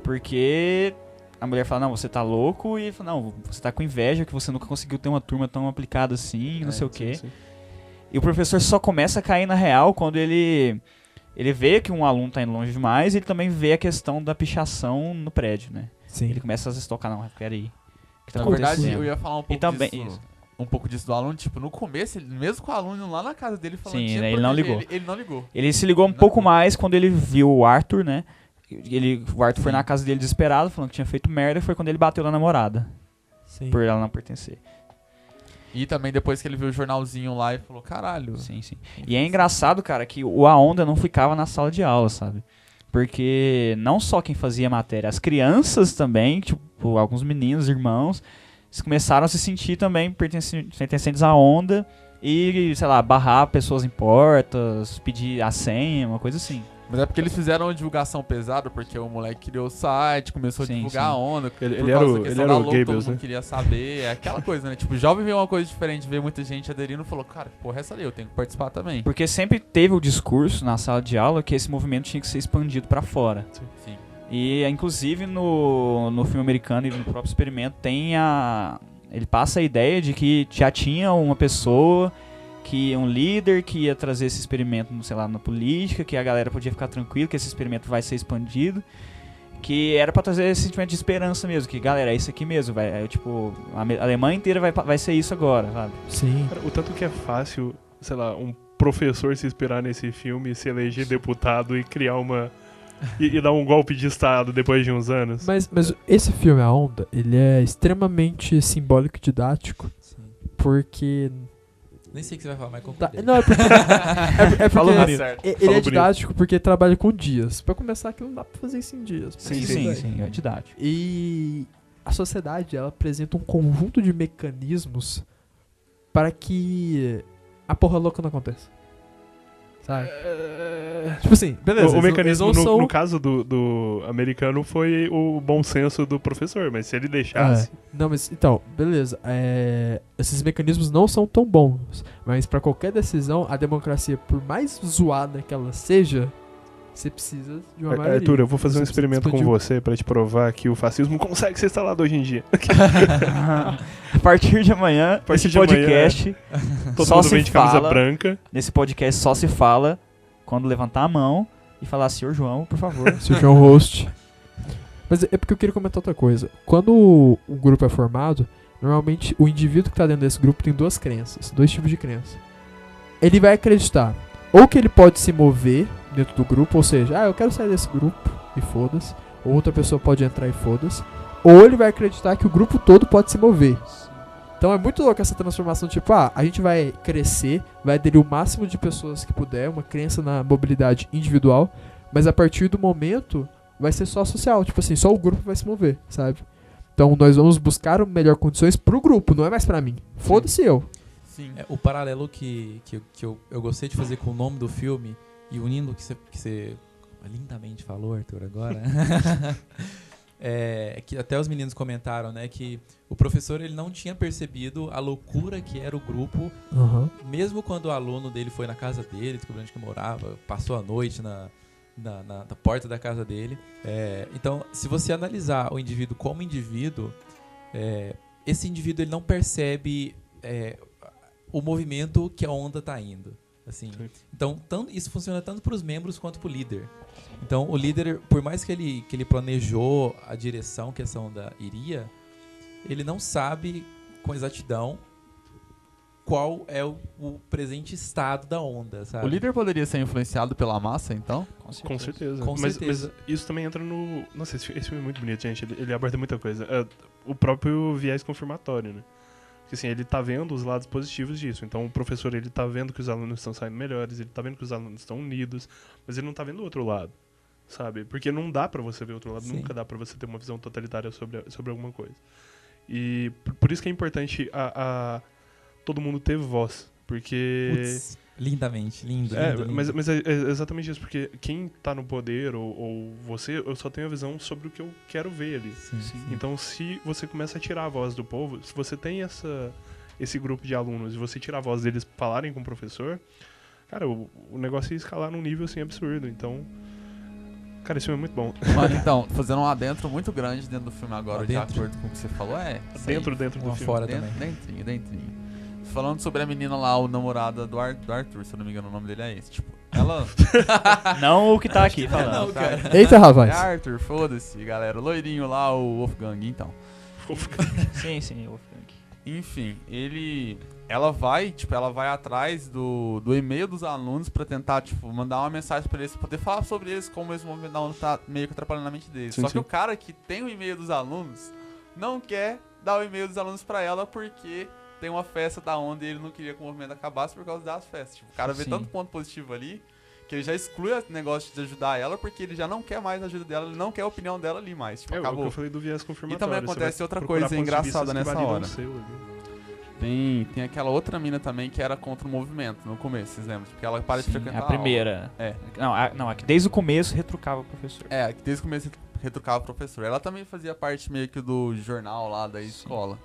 Porque a mulher fala, não, você tá louco, e ele fala, não, você tá com inveja que você nunca conseguiu ter uma turma tão aplicada assim, não sei o quê. Sim. E o professor só começa a cair na real quando ele vê que um aluno tá indo longe demais, e ele também vê a questão da pichação no prédio, né? Sim. Ele começa a se tocar, não, peraí. O que tá Na verdade, acontecendo? eu ia falar um pouco também- disso. isso. Um pouco disso do aluno, tipo, no começo, mesmo com o aluno lá na casa dele falando Sim, tinha né, pra ele não proteger ligou. Ele não ligou. Ele se ligou um pouco mais quando ele viu o Arthur, né? O Arthur foi na casa dele desesperado, falando que tinha feito merda, e foi quando ele bateu na namorada, Sim. por ela não pertencer. E também depois que ele viu o jornalzinho lá e falou, caralho. Sim. E é engraçado, cara, que o A Onda não ficava na sala de aula, sabe? Porque não só quem fazia matéria, as crianças também, tipo, alguns meninos, irmãos, eles começaram a se sentir também pertencentes à Onda e, sei lá, barrar pessoas em portas, pedir a senha, uma coisa assim. Mas é porque eles fizeram uma divulgação pesada, porque o moleque criou o site, começou a Sim, divulgar sim. a onda. Ele por era causa o- da ele questão era da o louca, todo Goebbels, mundo né? queria saber. É aquela coisa, né? Tipo, o jovem vê uma coisa diferente, vê muita gente aderindo e falou, cara, que porra é essa ali? Eu tenho que participar também. Porque sempre teve o discurso na sala de aula que esse movimento tinha que ser expandido pra fora. Sim. E, inclusive, no filme americano e no próprio experimento, ele passa a ideia de que já tinha uma pessoa, um líder que ia trazer esse experimento, sei lá, na política, que a galera podia ficar tranquila, que esse experimento vai ser expandido, que era pra trazer esse sentimento de esperança mesmo, que, galera, é isso aqui mesmo, a Alemanha inteira vai ser isso agora, sabe? Sim. Cara, o tanto que é fácil, sei lá, um professor se inspirar nesse filme, se eleger deputado e criar uma... e dar um golpe de estado depois de uns anos. Mas esse filme, A Onda, ele é extremamente simbólico e didático, Sim. porque... Nem sei o que você vai falar, mas concordei. Não, é porque... é Falou porque bonito. ele Falou é bonito. didático porque ele trabalha com dias. Pra começar, que não dá pra fazer isso em dias. Sim, é didático. E a sociedade, ela apresenta um conjunto de mecanismos para que a porra louca não aconteça. Sabe? Tipo assim, beleza. O eles mecanismo, não são... no caso do americano, foi o bom senso do professor, mas se ele deixasse... Não, mas então, beleza. Esses mecanismos não são tão bons, mas pra qualquer decisão, a democracia, por mais zoada que ela seja, você precisa de uma maioria. Arthur, eu vou fazer um Você precisa experimento com expandir o- você pra te provar que o fascismo consegue ser instalado hoje em dia. A partir de amanhã, partir esse de amanhã, podcast, Todo só mundo se vem de camisa fala- branca. nesse podcast só se fala quando levantar a mão e falar, senhor João, por favor. Se eu tiver um host. Mas é porque eu queria comentar outra coisa. Quando o grupo é formado, normalmente o indivíduo que tá dentro desse grupo tem duas crenças, dois tipos de crença. Ele vai acreditar ou que ele pode se mover dentro do grupo, ou seja, eu quero sair desse grupo, e foda-se. Ou outra pessoa pode entrar e foda-se. Ou ele vai acreditar que o grupo todo pode se mover. Então é muito louco essa transformação, tipo, a gente vai crescer, vai aderir o máximo de pessoas que puder, uma crença na mobilidade individual, mas a partir do momento vai ser só social, tipo assim, só o grupo vai se mover, sabe? Então nós vamos buscar melhores condições pro grupo, não é mais pra mim. Foda-se eu. Sim. O paralelo que eu gostei de fazer com o nome do filme, e unindo o que você lindamente falou, Arthur, agora, que até os meninos comentaram, né, que o professor ele não tinha percebido a loucura que era o grupo, mesmo quando o aluno dele foi na casa dele, descobriu onde que morava, passou a noite na porta da casa dele. Então, se você analisar o indivíduo como indivíduo, esse indivíduo ele não percebe o movimento que a onda está indo. Assim. Então, isso funciona tanto para os membros quanto para o líder. Então, o líder, por mais que ele planejou a direção que essa onda iria, ele não sabe com exatidão qual é o presente estado da onda, sabe? O líder poderia ser influenciado pela massa, então? Com certeza. Com Mas certeza. isso também entra no... Nossa, esse filme é muito bonito, gente. Ele aborda muita coisa. O próprio viés confirmatório, né? Porque assim, ele tá vendo os lados positivos disso. Então o professor, ele tá vendo que os alunos estão saindo melhores, ele tá vendo que os alunos estão unidos, mas ele não tá vendo o outro lado, sabe? Porque não dá pra você ver o outro lado, Sim. nunca dá pra você ter uma visão totalitária sobre alguma coisa. E por isso que é importante todo mundo ter voz, porque... Putz, lindamente, lindo. Mas é exatamente isso, porque quem tá no poder, ou você, eu só tenho a visão sobre o que eu quero ver ali. Sim. Então, se você começa a tirar a voz do povo, se você tem esse grupo de alunos e você tira a voz deles falarem com o professor, cara, o negócio ia escalar num nível assim absurdo. Então, cara, esse filme é muito bom. Mano, então, fazendo um adentro muito grande dentro do filme agora, de Adentro. acordo com o que você falou, Dentro do Uma filme. fora também. Dentrinho. Falando sobre a menina lá, o namorada do Arthur, se eu não me engano o nome dele é esse. Tipo, ela... Não o que tá aqui falando. Não, cara. Eita, É rapaz. Arthur, foda-se, galera. O loirinho lá, o Wolfgang, então. Sim, Wolfgang. Enfim, ela vai atrás do e-mail dos alunos pra tentar, tipo, mandar uma mensagem pra eles, pra poder falar sobre eles, como esse movimento da onda tá meio que atrapalhando a mente deles. Sim, Só que sim. o cara que tem o e-mail dos alunos não quer dar o e-mail dos alunos pra ela porque tem uma festa da onda e ele não queria que o movimento acabasse por causa das festas. Tipo, o cara vê Sim. tanto ponto positivo ali que ele já exclui o negócio de ajudar ela porque ele já não quer mais a ajuda dela, ele não quer a opinião dela ali mais. Tipo, É o que acabou. eu falei do viés confirmatório. E também Você acontece vai outra procurar coisa pontos de engraçada vista que nessa validam hora. o seu ali. Tem aquela outra mina também que era contra o movimento no começo, vocês lembram? Porque ela para de Sim, frequentar a primeira. É. Não, que desde o começo retrucava o professor. Que desde o começo retrucava o professor. Ela também fazia parte meio que do jornal lá da escola.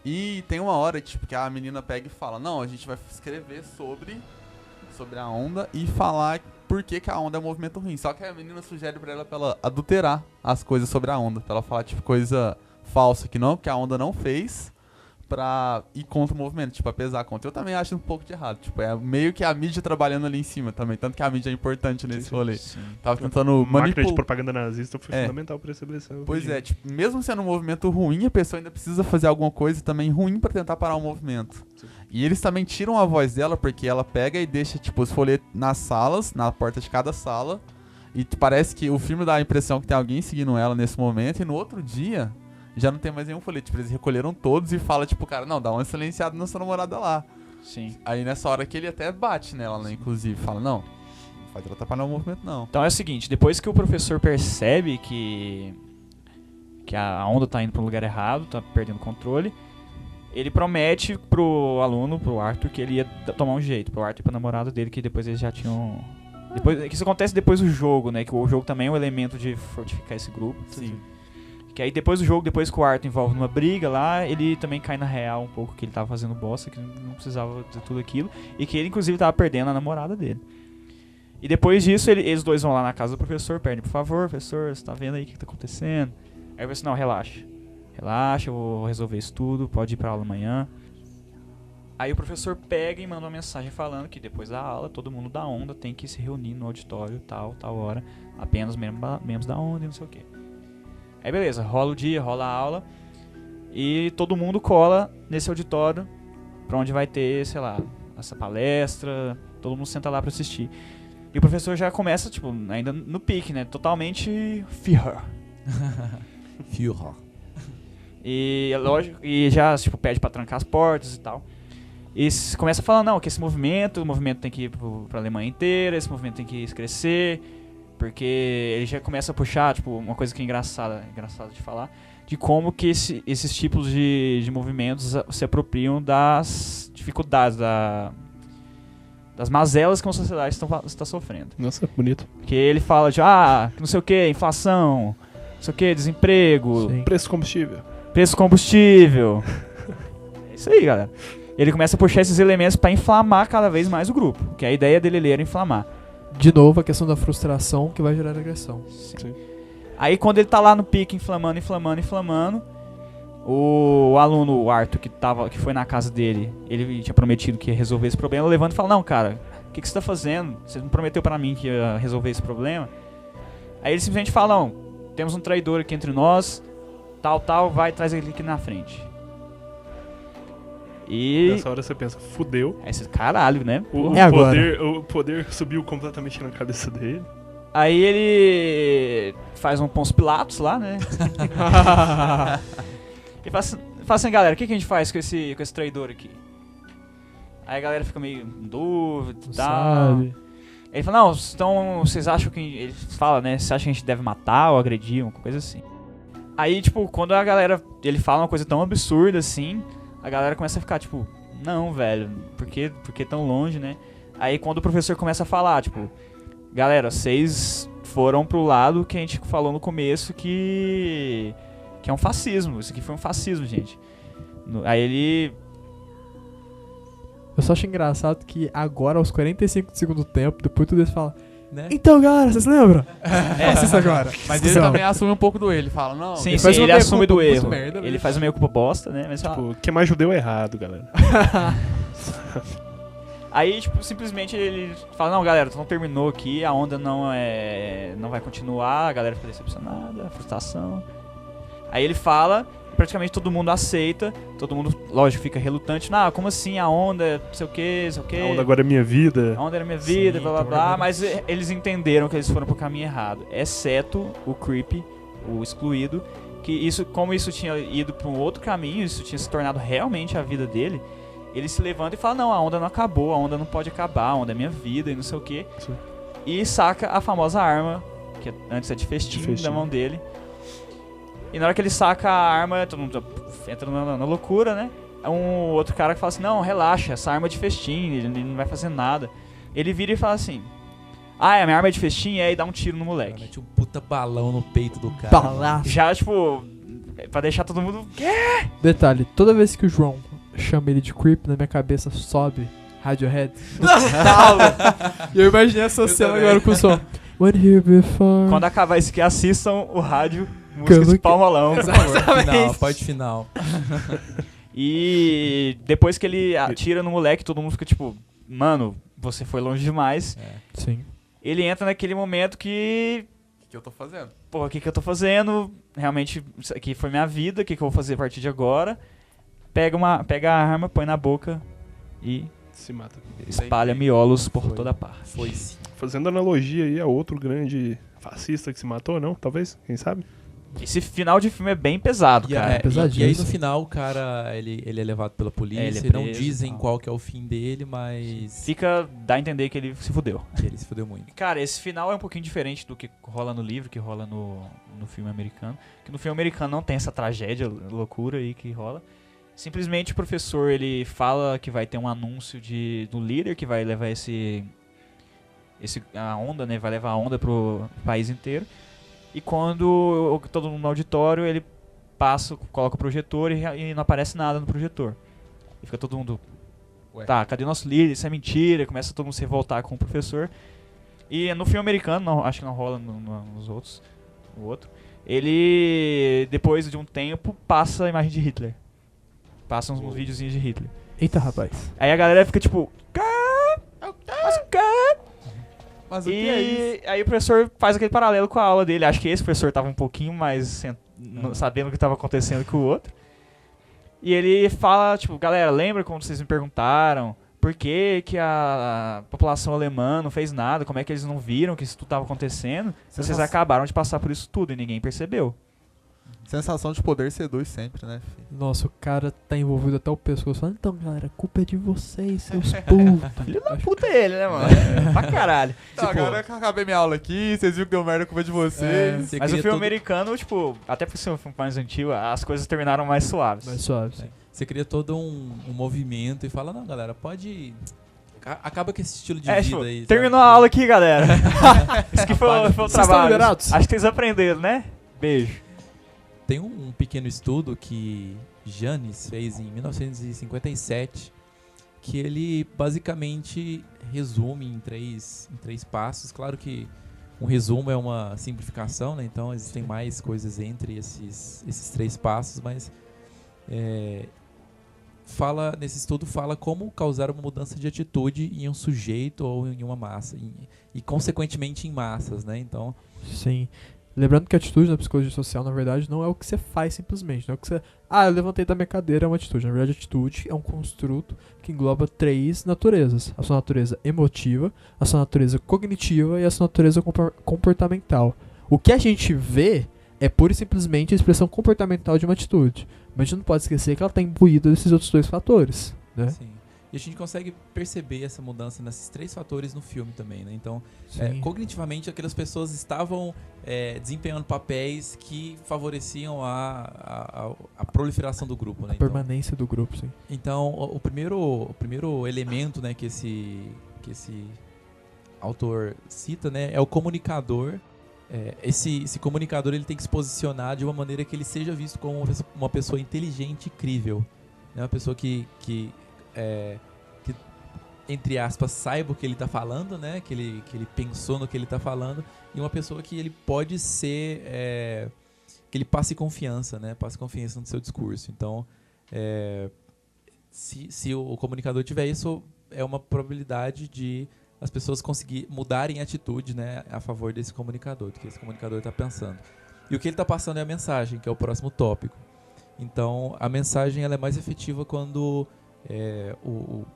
E tem uma hora tipo, que a menina pega e fala, não, a gente vai escrever sobre a onda e falar por que a onda é um movimento ruim. Só que a menina sugere pra ela adulterar as coisas sobre a onda. Pra ela falar, tipo, coisa falsa que a onda não fez pra ir contra o movimento, tipo, apesar contra. Eu também acho um pouco de errado. Tipo, é meio que a mídia trabalhando ali em cima também. Tanto que a mídia é importante nesse rolê. Sim. Tava tentando Máquina de manipular. propaganda nazista foi fundamental pra estabelecer o Pois regime. é, tipo, mesmo sendo um movimento ruim, a pessoa ainda precisa fazer alguma coisa também ruim pra tentar parar o movimento. E eles também tiram a voz dela porque ela pega e deixa, tipo, os folhetos nas salas, na porta de cada sala. E parece que o filme dá a impressão que tem alguém seguindo ela nesse momento. E no outro dia, já não tem mais nenhum folheto. Tipo, eles recolheram todos e fala, tipo, cara, não, dá uma silenciada na sua namorada lá. Sim. Aí nessa hora que ele até bate nela, né, inclusive. Fala, não faz ela atrapalhar o movimento, não. Então é o seguinte, depois que o professor percebe que a onda tá indo pro lugar errado, tá perdendo o controle, ele promete pro aluno, pro Arthur, que ele ia tomar um jeito, pro Arthur e pra namorada dele, que depois eles já tinham... que isso acontece depois do jogo, né? Que o jogo também é um elemento de fortificar esse grupo. Sim. Que aí depois do jogo, depois que o Arthur envolve numa briga lá, ele também cai na real um pouco que ele tava fazendo bosta, que não precisava de tudo aquilo, e que ele inclusive tava perdendo a namorada dele. E depois disso, eles dois vão lá na casa do professor, pedem, por favor, professor, você tá vendo aí o que tá acontecendo? Aí o professor, não, relaxa, eu vou resolver isso tudo, pode ir pra aula amanhã. Aí o professor pega e manda uma mensagem falando que depois da aula, todo mundo da onda tem que se reunir no auditório, tal hora, apenas membros da onda e não sei o quê. Aí beleza, rola o dia, rola a aula e todo mundo cola nesse auditório pra onde vai ter, sei lá, essa palestra, todo mundo senta lá pra assistir. E E o professor já começa, tipo, ainda no pique, né? Totalmente Führer. Führer. E lógico, e já, tipo, pede pra trancar as portas e tal. E começa a falar, não, que esse movimento, o movimento tem que ir pra Alemanha inteira, esse movimento tem que crescer, porque ele já começa a puxar, tipo, uma coisa que é engraçada de falar, de como que esses tipos de movimentos se apropriam das dificuldades, das mazelas que a sociedade está sofrendo. Nossa, bonito. Que ele fala de, não sei o que, inflação, não sei o que, desemprego, Sim. Preço combustível. preço do combustível. É isso aí, galera. Ele começa a puxar esses elementos pra inflamar cada vez mais o grupo. Que a ideia dele era inflamar. De novo, a questão da frustração que vai gerar agressão. Sim. Aí quando ele tá lá no pique, inflamando, o aluno, o Arthur, que foi na casa dele, ele tinha prometido que ia resolver esse problema, levanta e fala, não, cara, o que você tá fazendo? Você não prometeu pra mim que ia resolver esse problema? Aí ele simplesmente fala, não, temos um traidor aqui entre nós, tal, vai, traz ele aqui na frente. E... Nessa hora você pensa, fudeu. Aí você, caralho, né? O poder subiu completamente na cabeça dele. Aí ele faz um Pôncio Pilatos lá, né? E fala assim, galera, o que a gente faz com esse traidor aqui? Aí a galera fica meio em dúvida e tal. Sabe? Ele fala, não, então vocês acham que... Ele fala, né? Vocês acham que a gente deve matar ou agredir, uma coisa assim. Aí, tipo, quando a galera... Ele fala uma coisa tão absurda assim, a galera começa a ficar, tipo... Não, velho, por que tão longe, né? Aí quando o professor começa a falar, tipo... Galera, vocês foram pro lado que a gente falou no começo que é um fascismo. Isso aqui foi um fascismo, gente. Aí ele... Eu só acho engraçado que agora, aos 45 do segundo tempo, depois tudo isso fala... Né? Então, galera, vocês lembram? Faça isso agora. Mas ele também assume um pouco do erro. Ele fala, não... Sim, ele faz uma ele assume meia-culpa do muito erro. merda, Ele né? faz uma meia-culpa bosta, né? Mas fala... Tipo, que mais judeu é errado, galera. Aí, tipo, simplesmente ele fala, não, galera, não terminou aqui, a onda não vai continuar, a galera fica decepcionada, frustração. Aí ele fala, praticamente todo mundo aceita, todo mundo, lógico, fica relutante. Não, como assim, a onda, não sei o que. A onda agora é minha vida. A onda era minha vida, Sim, blá blá então blá, agora- mas eles entenderam que eles foram pro caminho errado, exceto o Creep, o excluído, que como isso tinha ido pra um outro caminho, isso tinha se tornado realmente a vida dele. Ele se levanta e fala, não, a onda não acabou, a onda não pode acabar, a onda é minha vida e não sei o que. E saca a famosa arma, que antes é de festim, da mão dele. E na hora que ele saca a arma, todo mundo entra na loucura, né? Um outro cara que fala assim, não, relaxa, essa arma é de festim, ele não vai fazer nada. Ele vira e fala assim, a minha arma é de festim, e dá um tiro no moleque. Mete um puta balão no peito do cara. Balaço. Já, tipo, pra deixar todo mundo... Detalhe, toda vez que o João chama ele de creep, na minha cabeça sobe Radiohead. E eu imaginei essa cena também. agora com o som. When here before. Quando acabar isso aqui, assistam o rádio, músicas de pau rolão. por favor. Final, parte final. E depois que ele atira no moleque, todo mundo fica tipo, mano, você foi longe demais. Sim. Ele entra naquele momento que, O que eu tô fazendo? porra, o que eu tô fazendo? Realmente, isso aqui foi minha vida, o que eu vou fazer a partir de agora? Pega a arma, põe na boca e Se mata. espalha miolos por Foi. toda parte. Foi sim. Fazendo analogia aí a outro grande fascista que se matou, não? Talvez? Quem sabe? Esse final de filme é bem pesado, E, cara. e aí no pesadíssimo. final o cara, ele é levado pela polícia, ele é e não preso, dizem tal. qual que é o fim dele, mas Dá a entender que ele se fudeu. ele se fudeu muito. Cara, esse final é um pouquinho diferente do que rola no livro, que rola no filme americano. Que no filme americano não tem essa tragédia, loucura aí que rola. Simplesmente o professor, ele fala que vai ter um anúncio do líder que vai levar a onda, né? Vai levar a onda pro país inteiro. E quando todo mundo no auditório, ele coloca o projetor e não aparece nada no projetor. E fica todo mundo... Ué. Tá, cadê o nosso líder? Isso é mentira. Começa todo mundo a se revoltar com o professor. E no filme americano, acho que não rola nos outros. O outro. Ele, depois de um tempo, passa a imagem de Hitler. Passa uns videozinhos de Hitler. Eita, rapaz. Aí a galera fica tipo... Mas o quê? Mas o que é isso? E aí o professor faz aquele paralelo com a aula dele. Acho que esse professor tava um pouquinho mais sabendo o que estava acontecendo que o outro. E ele fala, tipo, galera, lembra quando vocês me perguntaram por que a população alemã não fez nada, como é que eles não viram que isso tudo estava acontecendo. Vocês acabaram de passar por isso tudo e ninguém percebeu. Sensação de poder seduz sempre, né, filho? Nossa, o cara tá envolvido até o pescoço. Falando, então, galera, a culpa é de vocês, seus putos. Filho da puta é ele, né, mano? Pra caralho. Então, agora que eu acabei minha aula aqui, vocês viram que deu merda, a culpa é de vocês. Mas o filme americano, tipo, até por ser um filme mais antigo, as coisas terminaram mais suaves. Mais suaves. Você cria todo um movimento e fala, não, galera, pode... Acaba com esse estilo de vida tipo, aí. Terminou sabe? a aula aqui, galera. Isso que foi o Vocês estão trabalho. liberados? Acho que vocês aprenderam, né? Beijo. Tem um pequeno estudo que Janis fez em 1957, que ele basicamente resume em três passos. Claro que um resumo é uma simplificação, né? Então existem mais coisas entre esses 3 passos, mas nesse estudo fala como causar uma mudança de atitude em um sujeito ou em uma massa, e consequentemente em massas, né? Então, Sim. Lembrando que a atitude na psicologia social, na verdade, não é o que você faz simplesmente. Não é o que você... eu levantei da minha cadeira, é uma atitude. Na verdade, a atitude é um construto que engloba 3 naturezas. A sua natureza emotiva, a sua natureza cognitiva e a sua natureza comportamental. O que a gente vê é pura e simplesmente a expressão comportamental de uma atitude. Mas a gente não pode esquecer que ela está imbuída desses outros 2 fatores, né? sim. E a gente consegue perceber essa mudança nesses 3 fatores no filme também, né? Então, Sim. cognitivamente, aquelas pessoas estavam desempenhando papéis que favoreciam a proliferação do grupo, né? A permanência do grupo, sim. Então, o primeiro elemento, né, que esse autor cita, né, é o comunicador. Esse comunicador, ele tem que se posicionar de uma maneira que ele seja visto como uma pessoa inteligente e crível, né? Uma pessoa que entre aspas, saiba o que ele está falando, né? Que ele pensou no que ele está falando, e uma pessoa que ele pode ser, que ele passe confiança, né? Passe confiança no seu discurso. Então, se o comunicador tiver isso, é uma probabilidade de as pessoas conseguir mudarem a atitude, né? A favor desse comunicador, do que esse comunicador está pensando. E o que ele está passando é a mensagem, que é o próximo tópico. Então, a mensagem ela é mais efetiva quando o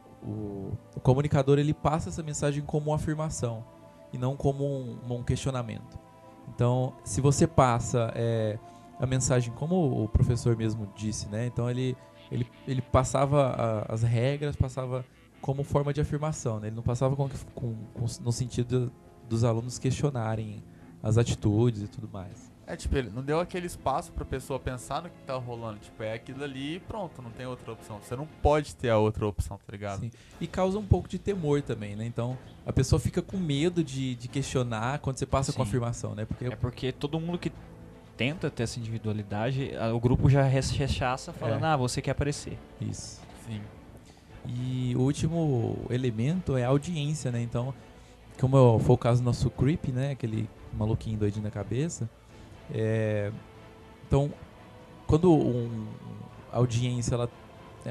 comunicador ele passa essa mensagem como uma afirmação e não como um questionamento. Então, se você passa a mensagem como o professor mesmo disse, né? Então ele passava as regras, passava como forma de afirmação, né? Ele não passava no sentido dos alunos questionarem as atitudes e tudo mais. Tipo, ele não deu aquele espaço pra pessoa pensar no que tá rolando. Tipo, é aquilo ali e pronto, não tem outra opção. Você não pode ter a outra opção, tá ligado? Sim. E causa um pouco de temor também, né? Então, a pessoa fica com medo de questionar quando você passa com a afirmação, né? Porque todo mundo que tenta ter essa individualidade, o grupo já rechaça falando, você quer aparecer. Isso. Sim. E o último elemento é a audiência, né? Então, como foi o caso do nosso Creep, né? Aquele maluquinho doidinho na cabeça. Então, quando a audiência,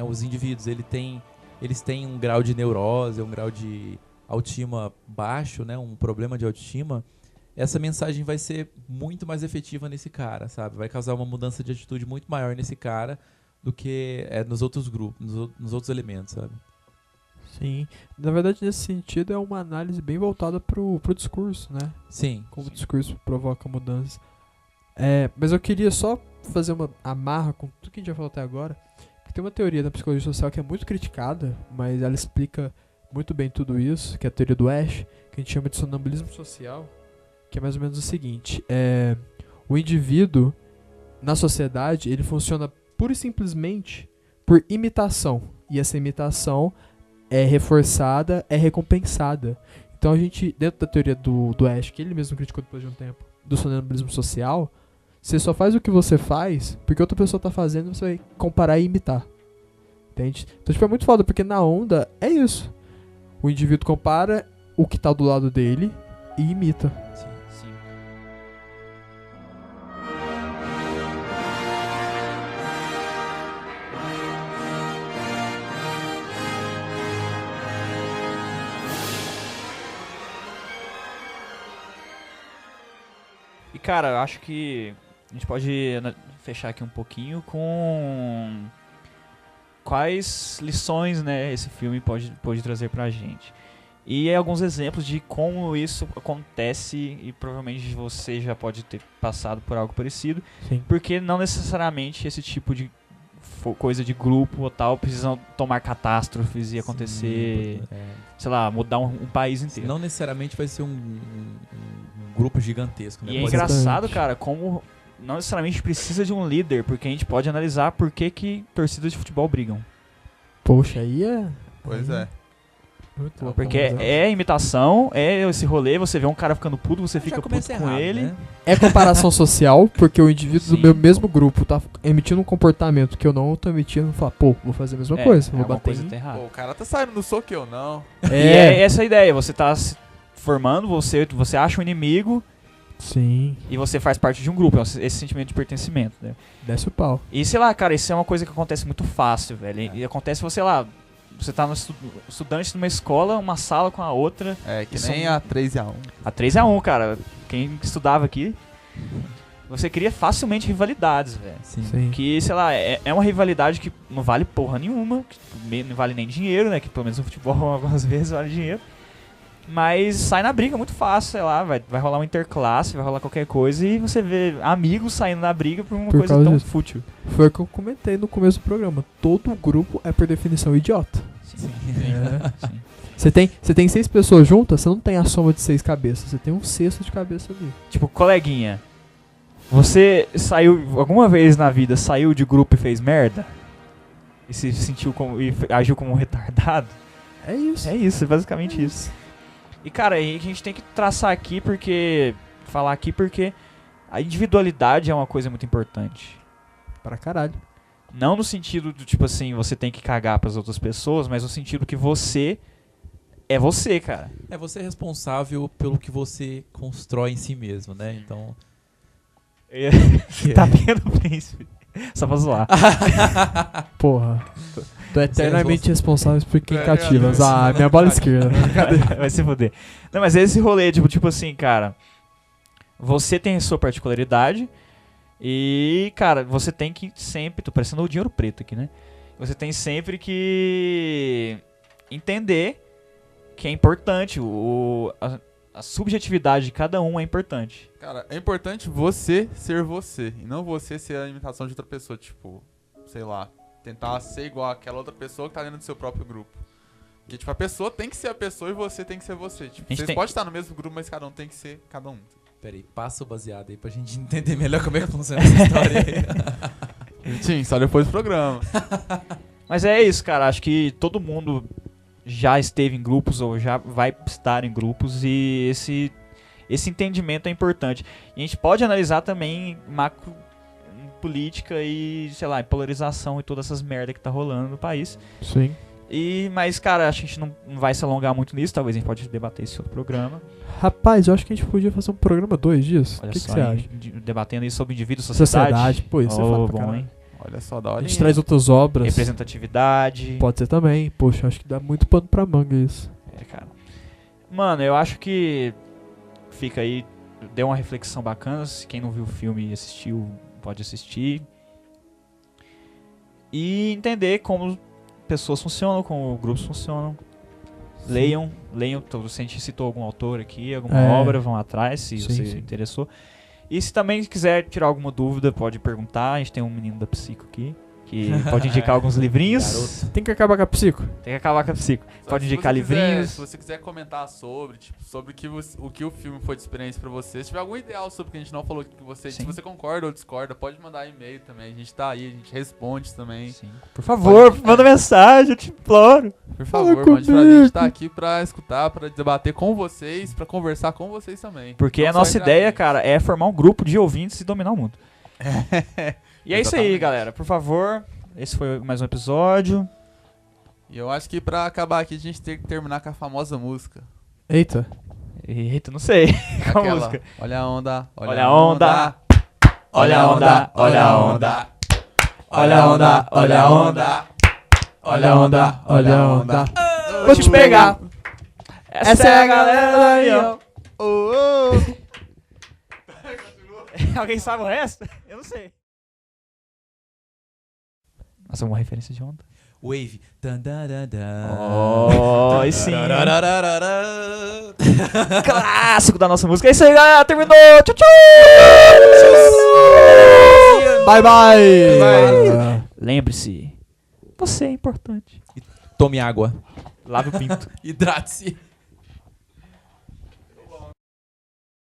os indivíduos, eles têm um grau de neurose, um grau de autoestima baixo, né, um problema de autoestima, essa mensagem vai ser muito mais efetiva nesse cara, sabe? Vai causar uma mudança de atitude muito maior nesse cara do que nos outros grupos, nos outros elementos, sabe? Sim. Na verdade, nesse sentido, é uma análise bem voltada pro discurso, né? Sim. Como o discurso provoca mudanças. Mas eu queria só fazer uma amarra com tudo que a gente já falou até agora. Porque tem uma teoria da psicologia social que é muito criticada, mas ela explica muito bem tudo isso, que é a teoria do Ash, que a gente chama de sonambulismo social, que é mais ou menos o seguinte: o indivíduo, na sociedade, ele funciona pura e simplesmente por imitação. E essa imitação é reforçada, é recompensada. Então a gente, dentro da teoria do Ash, que ele mesmo criticou depois de um tempo, do sonambulismo social, você só faz o que você faz porque outra pessoa tá fazendo, você vai comparar e imitar. Entende? Então, tipo, é muito foda, porque na onda é isso. O indivíduo compara o que tá do lado dele e imita. Sim. E, cara, eu acho que a gente pode fechar aqui um pouquinho com quais lições, né, esse filme pode trazer pra gente. E alguns exemplos de como isso acontece, e provavelmente você já pode ter passado por algo parecido, Sim. porque não necessariamente esse tipo de coisa de grupo ou tal precisam tomar catástrofes e acontecer, sei lá, mudar um país inteiro. Não necessariamente vai ser um grupo gigantesco, né? E é Pode- engraçado, cara, como não necessariamente precisa de um líder, porque a gente pode analisar por que torcidas de futebol brigam. Poxa, aí é... Pois é. Muito louco. Porque é imitação, é esse rolê, você vê um cara ficando puto, você Já fica puto começa com errado, ele. né? É comparação social, porque o indivíduo do Sim. meu mesmo grupo tá emitindo um comportamento que eu não tô emitindo, fala, pô, vou fazer a mesma coisa, vou alguma bater coisa em... tá errada. Pô, o cara tá saindo do soco, eu não. E é essa a ideia, você tá se formando, você acha um inimigo Sim, e você faz parte de um grupo, é esse sentimento de pertencimento, né? desce o pau. E sei lá, cara, isso é uma coisa que acontece muito fácil, velho. E acontece, sei lá, você tá no estudante numa escola, uma sala com a outra, É, que Isso nem é um- a 3-1. a 3-1, cara. Quem estudava aqui, você cria facilmente rivalidades, velho. Sim. Sim. Que, sei lá, é uma rivalidade que não vale porra nenhuma, que não vale nem dinheiro, né? Que pelo menos no futebol algumas vezes vale dinheiro. Mas sai na briga muito fácil, sei lá, vai rolar uma interclasse, vai rolar qualquer coisa e você vê amigos saindo na briga por uma Por coisa causa tão disso. fútil. Foi o que eu comentei no começo do programa. Todo grupo é, por definição, idiota. Sim. É. Sim. Você tem 6 pessoas juntas, você não tem a soma de 6 cabeças, você tem um sexto de cabeça ali. Tipo, coleguinha, você saiu, alguma vez na vida, saiu de grupo e fez merda? E se sentiu como, e agiu como um retardado? É isso. É isso, é basicamente isso. E cara, aí a gente tem que traçar aqui falar aqui porque a individualidade é uma coisa muito importante. Pra caralho. Não no sentido do tipo assim, você tem que cagar pras outras pessoas, mas no sentido que você é você, cara. É você é responsável pelo que você constrói em si mesmo, né? Então. Tá vendo, príncipe? Só pra zoar. Porra. Tu é eternamente responsável por quem É, cativas. é, Ah, minha bola esquerda. Vai se fuder. Não, mas esse rolê, tipo assim, cara, você tem a sua particularidade e, cara, você tem que sempre, tô parecendo o dinheiro preto aqui, né? Você tem sempre que entender que é importante, a subjetividade de cada um é importante. Cara, é importante você ser você e não você ser a imitação de outra pessoa, tipo, sei lá, tentar ser igual àquela outra pessoa que tá dentro do seu próprio grupo. Porque, tipo, a pessoa tem que ser a pessoa e você tem que ser você. Tipo, A gente vocês tem- podem estar no mesmo grupo, mas cada um tem que ser cada um. Peraí, passa o baseado aí pra gente entender melhor como é que funciona essa história aí. Sim, só depois do programa. Mas é isso, cara, acho que todo mundo já esteve em grupos ou já vai estar em grupos e esse entendimento é importante. E a gente pode analisar também macro política e, sei lá, polarização e todas essas merda que tá rolando no país. Sim. Mas, cara, acho que a gente não vai se alongar muito nisso, talvez a gente pode debater esse outro programa. Rapaz, eu acho que a gente podia fazer um programa 2 dias. O Olha que só, você hein, acha? debatendo aí sobre indivíduo e sociedade. Sociedade, pô, isso é Oh, foda pra bom, caralho. hein? Olha só, da A hora. gente traz outras obras. Representatividade. Pode ser também. Poxa, acho que dá muito pano pra manga isso. É, cara. Mano, eu acho que fica aí, deu uma reflexão bacana. Se quem não viu o filme e assistiu, pode assistir. E entender como pessoas funcionam, como grupos funcionam. Leiam. Se a gente citou algum autor aqui, alguma obra, vão atrás se Sim, você sim. interessou. E se também quiser tirar alguma dúvida, pode perguntar. A gente tem um menino da Psico aqui, que pode indicar alguns livrinhos. Garoto. Tem que acabar com a psico. Tem que acabar com a Psico. Só Pode que se indicar você quiser- livrinhos. Se você quiser comentar sobre, tipo, sobre o que o filme foi de experiência pra você, se tiver algum ideal sobre o que a gente não falou aqui com você, se Sim. você concorda ou discorda, pode mandar e-mail também. A gente tá aí, a gente responde também. Sim. Por favor, manda mensagem, eu te imploro. Por favor, Fala mande pra comigo. gente, tá aqui pra escutar, pra debater com vocês, pra conversar com vocês também. Porque Não a só nossa entre ideia, amigos. cara, é formar um grupo de ouvintes e dominar o mundo. E é isso aí, Exatamente. galera. Por favor, esse foi mais um episódio. E eu acho que pra acabar aqui a gente tem que terminar com a famosa música. Eita. Eita, não sei. Qual Aquela, música? Olha a onda, Olha a onda. Olha a onda, olha a onda. Olha a onda, olha a onda. Olha a onda, olha a onda. Vou te pegar. Essa é a galera do avião. Alguém sabe o resto? Eu não sei. Nossa, uma referência de onda. Wave. Oh, e sim. Clássico da nossa música. É isso aí, galera. Terminou. Tchau, tchau. Bye, bye. Lembre-se, você é importante. Tome água. Lave o pinto. Hidrate-se.